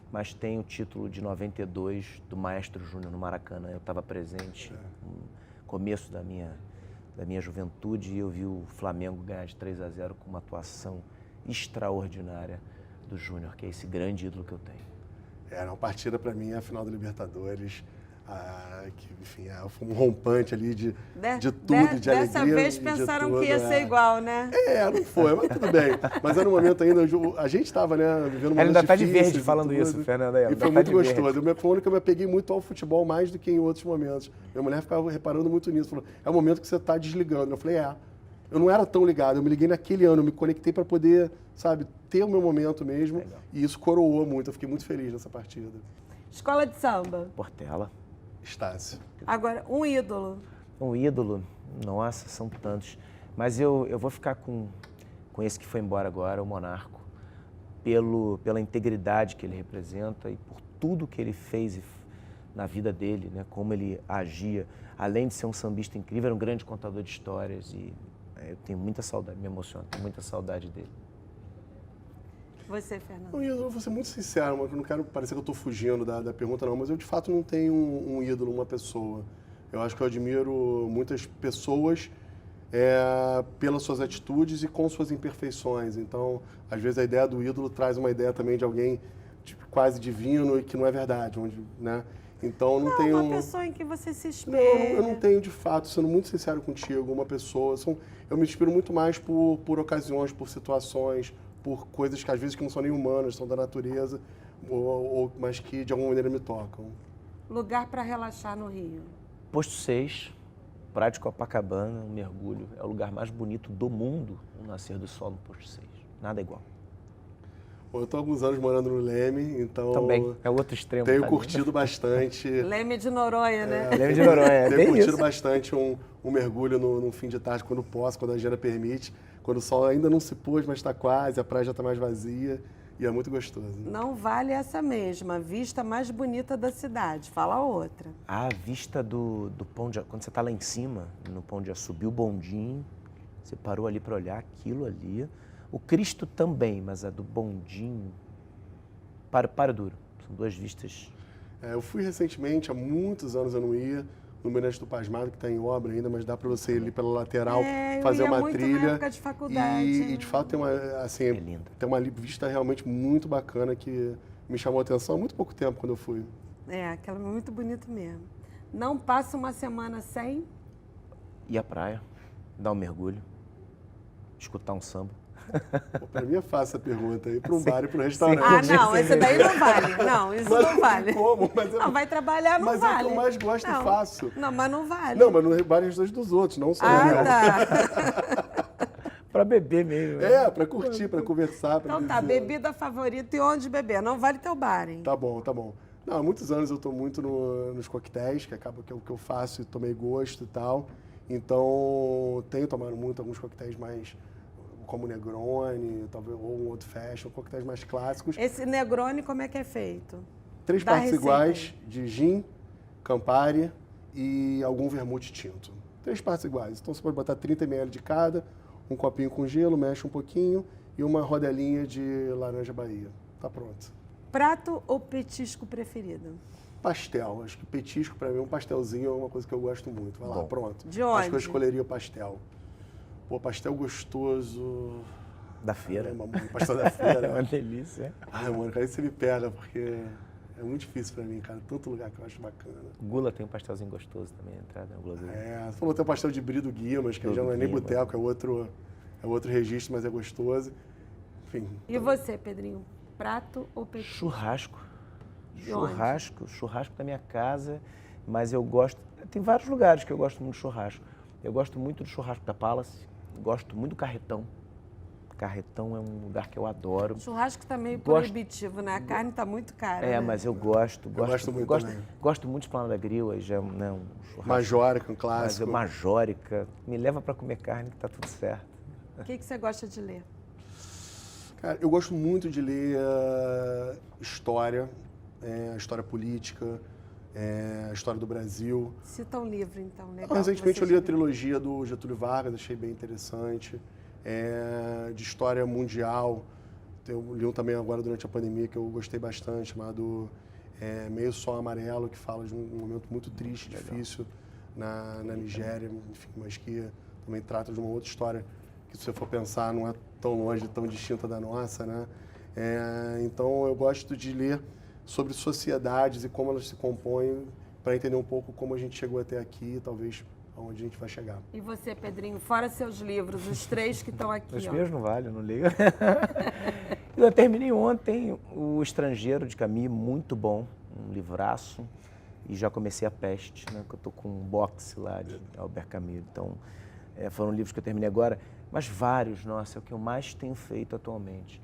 mas tem o título de 92 do Maestro Júnior no Maracanã. Eu estava presente no começo da minha juventude, e eu vi o Flamengo ganhar de 3-0 com uma atuação extraordinária do Júnior, que é esse grande ídolo que eu tenho.
Era uma partida, para mim, a final da Libertadores, que, enfim, foi um rompante ali de tudo, de alegria.
Dessa vez pensaram que ia ser igual, né?
Não foi, mas tudo bem. Mas era um momento ainda, a gente estava, né, vivendo
Ela ainda está de
difíceis
verde falando isso, Fernanda.
E foi muito gostoso. Foi o único que eu me apeguei muito ao futebol, mais do que em outros momentos. Minha mulher ficava reparando muito nisso. Falou, é o momento que você está desligando. Eu falei, eu não era tão ligado, eu me liguei naquele ano, eu me conectei para poder, sabe, ter o meu momento mesmo. Legal. E isso coroou muito, eu fiquei muito feliz nessa partida.
Escola de samba?
Portela.
Estácio.
Agora, um ídolo?
Um ídolo? Nossa, são tantos. Mas eu vou ficar com esse que foi embora agora, o Monarco, pela integridade que ele representa e por tudo que ele fez na vida dele, né? Como ele agia. Além de ser um sambista incrível, era um grande contador de histórias e eu tenho muita saudade, me emociona, tenho muita saudade dele.
Você, Fernando?
Eu vou ser muito sincero, mas eu não quero parecer que eu estou fugindo da pergunta, não, mas eu de fato não tenho um ídolo, uma pessoa. Eu acho que eu admiro muitas pessoas pelas suas atitudes e com suas imperfeições. Então, às vezes a ideia do ídolo traz uma ideia também de alguém tipo, quase divino e que não é verdade, né? Então, não tenho...
uma pessoa em que você se espelha.
Eu não tenho, de fato, sendo muito sincero contigo, uma pessoa. Eu me inspiro muito mais por ocasiões, por situações, por coisas que às vezes que não são nem humanas, são da natureza, mas que de alguma maneira me tocam.
Lugar para relaxar no Rio?
Posto 6, Praia de Copacabana, um mergulho. É o lugar mais bonito do mundo, o nascer do sol no Posto 6. Nada igual.
Bom, eu estou há alguns anos morando no Leme, então...
Também, é outro extremo.
Tenho curtido bastante...
Leme de Noronha, né?
Leme de Noronha,
tenho curtido bastante um mergulho no fim de tarde, quando posso, quando a agenda permite. Quando o sol ainda não se pôs, mas está quase, a praia já está mais vazia e é muito gostoso.
Não vale essa mesma, vista mais bonita da cidade. Fala outra.
A vista do Pão de Açúcar, quando você está lá em cima, no Pão de Açúcar, subiu o bondinho, você parou ali para olhar aquilo ali. O Cristo também, mas a do bondinho, para duro. São duas vistas.
Eu fui recentemente, há muitos anos eu não ia, no Mirante do Pasmado, que está em obra ainda, mas dá para você ir ali pela lateral, fazer uma trilha.
Na época de faculdade.
E de fato tem uma, assim, tem uma vista realmente muito bacana que me chamou a atenção há muito pouco tempo quando eu fui.
Aquela é muito bonito mesmo. Não passa uma semana sem?
Ir à praia, dar um mergulho, escutar um samba.
Para mim é fácil a pergunta, ir para um bar e para um restaurante.
Não, esse daí não vale. Não, isso
mas
não vale.
Como?
Não, vai trabalhar, não
mas
vale.
Mas é o que eu mais gosto e faço.
Não, mas não vale.
Não, mas no bar e restaurante dos outros, não só
Tá.
Para beber mesmo.
Para curtir, para conversar. Pra
então tá, bebida favorita e onde beber. Não vale teu bar, hein?
Tá bom. Não, há muitos anos eu estou muito nos coquetéis, que acaba que é o que eu faço e tomei gosto e tal. Então, tenho tomado muito alguns coquetéis mais... como Negroni, talvez, ou um outro fashion, coquetéis mais clássicos.
Esse Negroni, como é que é feito?
3 partes iguais de gin, Campari e algum vermute tinto. 3 partes iguais. Então você pode botar 30 ml de cada, um copinho com gelo, mexe um pouquinho e uma rodelinha de laranja Bahia. Tá pronto.
Prato ou petisco preferido?
Pastel. Acho que petisco, para mim, um pastelzinho é uma coisa que eu gosto muito. Vai lá, pronto.
De onde?
Acho que eu escolheria o pastel. Pô, pastel gostoso.
Da feira.
Mano, pastel da feira.
É uma delícia.
Ai, mano, aí você me pega, porque é muito difícil pra mim, cara. Tanto lugar que eu acho bacana.
Gula tem um pastelzinho gostoso também, a entrada na Gula.
Você falou que tem o pastel de brie do Guimas, que já não é nem boteco, é outro registro, mas é gostoso. Enfim.
E você, Pedrinho? Prato ou petisco?
Churrasco.
De
Churrasco da minha casa, mas eu gosto... Tem vários lugares que eu gosto muito de churrasco. Eu gosto muito do churrasco da Palace, gosto muito do Carretão. Carretão é um lugar que eu adoro.
Churrasco tá meio proibitivo, né? A carne tá muito cara. né?
Mas eu gosto.
Eu gosto muito também.
Gosto muito de Esplanada Grill, aí já não é um churrasco.
Majórica, um clássico.
Majórica. Me leva para comer carne que tá tudo certo.
O que você gosta de ler?
Cara, eu gosto muito de ler história, história política, a história do Brasil.
Cita um livro, então, legal.
Recentemente eu li a trilogia do Getúlio Vargas, achei bem interessante. De história mundial. Eu li um também agora durante a pandemia que eu gostei bastante, chamado Meio Sol Amarelo, que fala de um momento muito triste, difícil na Nigéria, enfim, mas que também trata de uma outra história que, se você for pensar, não é tão longe, tão distinta da nossa, né? Então, eu gosto de ler sobre sociedades e como elas se compõem para entender um pouco como a gente chegou até aqui e talvez aonde a gente vai chegar.
E você, Pedrinho, fora seus livros, os 3 que estão aqui,
Os
ó.
meus não valem, eu não ligo. Eu terminei ontem O Estrangeiro, de Camus, muito bom, um livraço. E já comecei A Peste, né, que eu estou com um box lá de Albert Camus. Então, foram livros que eu terminei agora, mas vários, nossa, é o que eu mais tenho feito atualmente.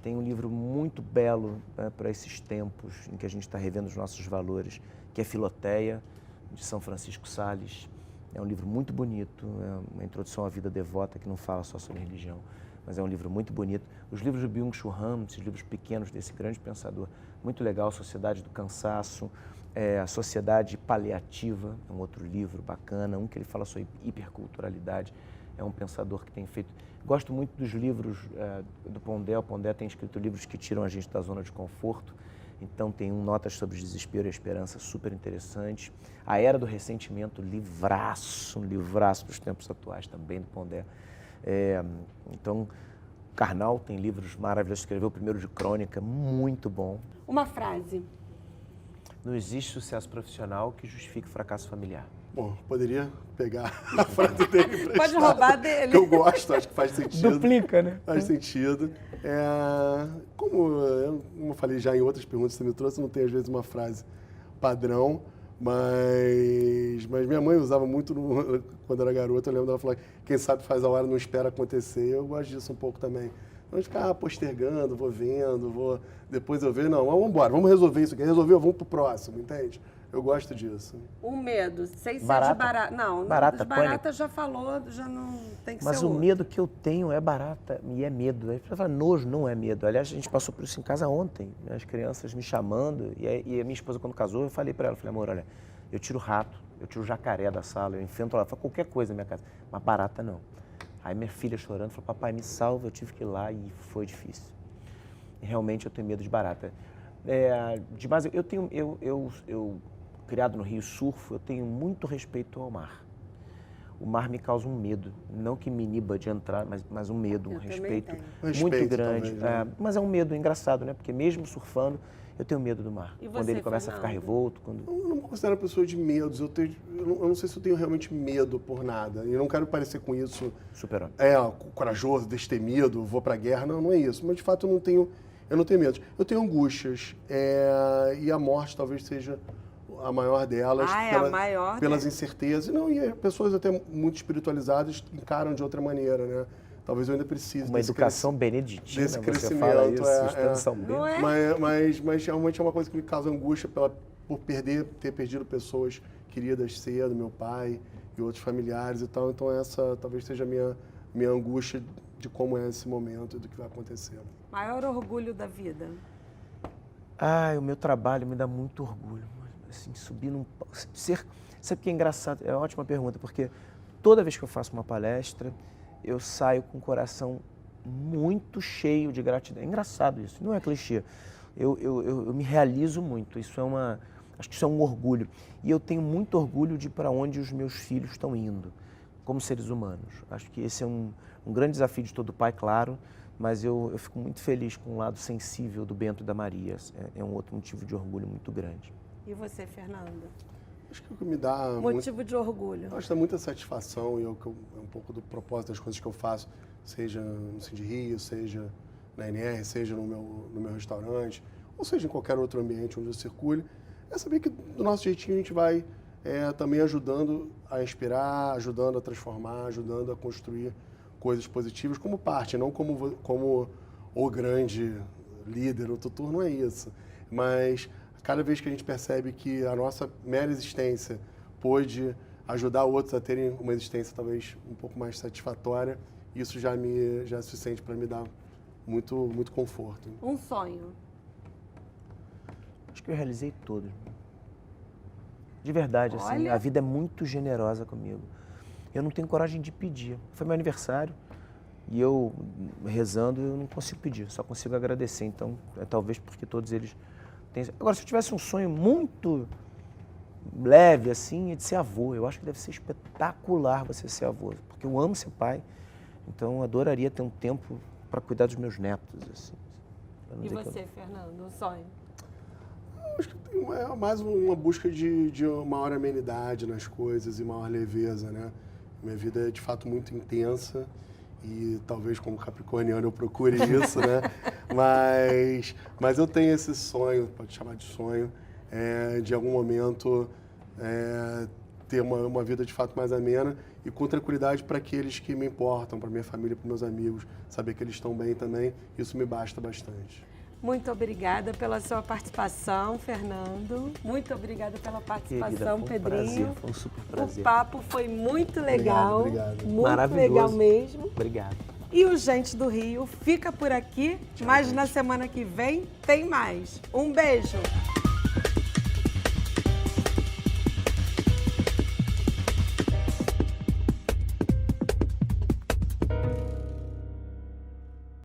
Tem um livro muito belo, né, para esses tempos em que a gente está revendo os nossos valores, que é Filoteia, de São Francisco Sales. É um livro muito bonito, é uma introdução à vida devota que não fala só sobre religião, mas é um livro muito bonito. Os livros do Byung-Chul Han, esses livros pequenos desse grande pensador, muito legal, Sociedade do Cansaço, A Sociedade Paliativa, é um outro livro bacana, um que ele fala sobre hiperculturalidade, é um pensador que tem feito... Gosto muito dos livros do Pondé. O Pondé tem escrito livros que tiram a gente da zona de conforto. Então tem Notas sobre o Desespero e a Esperança, super interessante. A Era do Ressentimento, livraço, um livraço dos tempos atuais também do Pondé. Então, Karnal tem livros maravilhosos, escreveu o primeiro de Crônica, muito bom.
Uma frase.
Não existe sucesso profissional que justifique fracasso familiar.
Bom, poderia pegar a frase dele pra
Pode roubar dele.
Que eu gosto, acho que faz sentido.
Duplica, né?
Faz sentido. Como eu falei já em outras perguntas que você me trouxe, não tem às vezes uma frase padrão, mas minha mãe usava muito quando era garota. Eu lembro dela falar: quem sabe faz a hora, não espera acontecer. Eu gosto disso um pouco também. Não de ficar postergando, vou vendo, depois eu ver. Não, vamos embora, vamos resolver isso aqui. Resolveu, vamos pro próximo, entende? Eu gosto disso.
Um medo, sem ser
Barata.
de barata. Não,
Barata,
de barata já falou, já não tem que
Mas
ser
o
outro.
medo que eu tenho é barata e é medo. A gente fala, nojo não é medo. Aliás, a gente passou por isso em casa ontem, né? As crianças me chamando, e a minha esposa, quando casou, eu falei para ela, amor, olha, eu tiro rato, eu tiro jacaré da sala, eu enfrento lá, qualquer coisa na minha casa, mas barata não. Aí minha filha chorando, falou, papai, me salva, eu tive que ir lá e foi difícil. E realmente eu tenho medo de barata. Demais, eu criado no Rio, surfo, eu tenho muito respeito ao mar. O mar me causa um medo, não que me iniba de entrar, mas um medo, um respeito muito grande.
Talvez, né?
Mas é um medo engraçado, né? Porque mesmo surfando, eu tenho medo do mar.
E
Quando
você,
ele começa a ficar
Fernando?
revolto,
Eu não me considero uma pessoa de medos. Eu não sei se eu tenho realmente medo por nada. E eu não quero parecer com isso
super-homem.
Corajoso, destemido, vou pra guerra. Não, não é isso. Mas de fato eu não tenho medo. Eu tenho angústias. E a morte talvez seja a maior delas.
A maior
pelas
delas.
incertezas. Não, e pessoas até muito espiritualizadas encaram de outra maneira, né? Talvez eu ainda precise
Uma educação beneditina,
desse
você
crescimento,
fala isso, estando São Bento.
Não é?
Mas realmente é uma coisa que me causa angústia por ter perdido pessoas queridas cedo, meu pai e outros familiares e tal. Então essa talvez seja a minha angústia de como é esse momento e do que vai acontecer.
Maior orgulho da vida.
O meu trabalho me dá muito orgulho. Assim, subir num... Sabe o que é engraçado? É uma ótima pergunta, porque toda vez que eu faço uma palestra, eu saio com o coração muito cheio de gratidão. É engraçado isso, não é clichê. Eu me realizo muito, acho que isso é um orgulho. E eu tenho muito orgulho de para onde os meus filhos estão indo, como seres humanos. Acho que esse é um grande desafio de todo pai, claro, mas eu fico muito feliz com o lado sensível do Bento e da Maria. É um outro motivo de orgulho muito grande.
E você, Fernanda?
Acho que o que me dá
Motivo de orgulho.
acho que dá muita satisfação e é um pouco do propósito das coisas que eu faço, seja no Cindy Rio, seja na NR, seja no meu restaurante, ou seja em qualquer outro ambiente onde eu circule, é saber que do nosso jeitinho a gente vai também ajudando a inspirar, ajudando a transformar, ajudando a construir coisas positivas como parte, não como o grande líder, o tutor, não é isso. Mas cada vez que a gente percebe que a nossa mera existência pôde ajudar outros a terem uma existência talvez um pouco mais satisfatória, isso já é suficiente para me dar muito, muito conforto.
Um sonho.
Acho que eu realizei todos. De verdade, assim,
Olha.
a vida é muito generosa comigo. Eu não tenho coragem de pedir. Foi meu aniversário e eu, rezando, eu não consigo pedir, só consigo agradecer. Então, talvez porque todos eles têm... Agora, se eu tivesse um sonho muito
leve, assim, é de ser avô. Eu acho que deve ser espetacular você ser avô, porque eu amo ser pai, então eu adoraria ter um tempo para cuidar dos meus netos, assim.
E você, Fernando, um sonho?
Acho que é mais uma busca de maior amenidade nas coisas e maior leveza, né? Minha vida é, de fato, muito intensa e talvez como capricorniano eu procure isso, né? Mas eu tenho esse sonho, pode chamar de sonho, de algum momento ter uma vida, de fato, mais amena e com tranquilidade para aqueles que me importam, para minha família, para meus amigos, saber que eles estão bem também, isso me basta bastante.
Muito obrigada pela sua participação, Fernando. Muito obrigada pela participação,
Querida,
Pedrinho.
Foi um super prazer.
O papo foi muito legal.
Obrigado.
Muito
Maravilhoso.
legal mesmo.
Obrigado.
E o Gente do Rio fica por aqui, mas na semana que vem tem mais. Um beijo!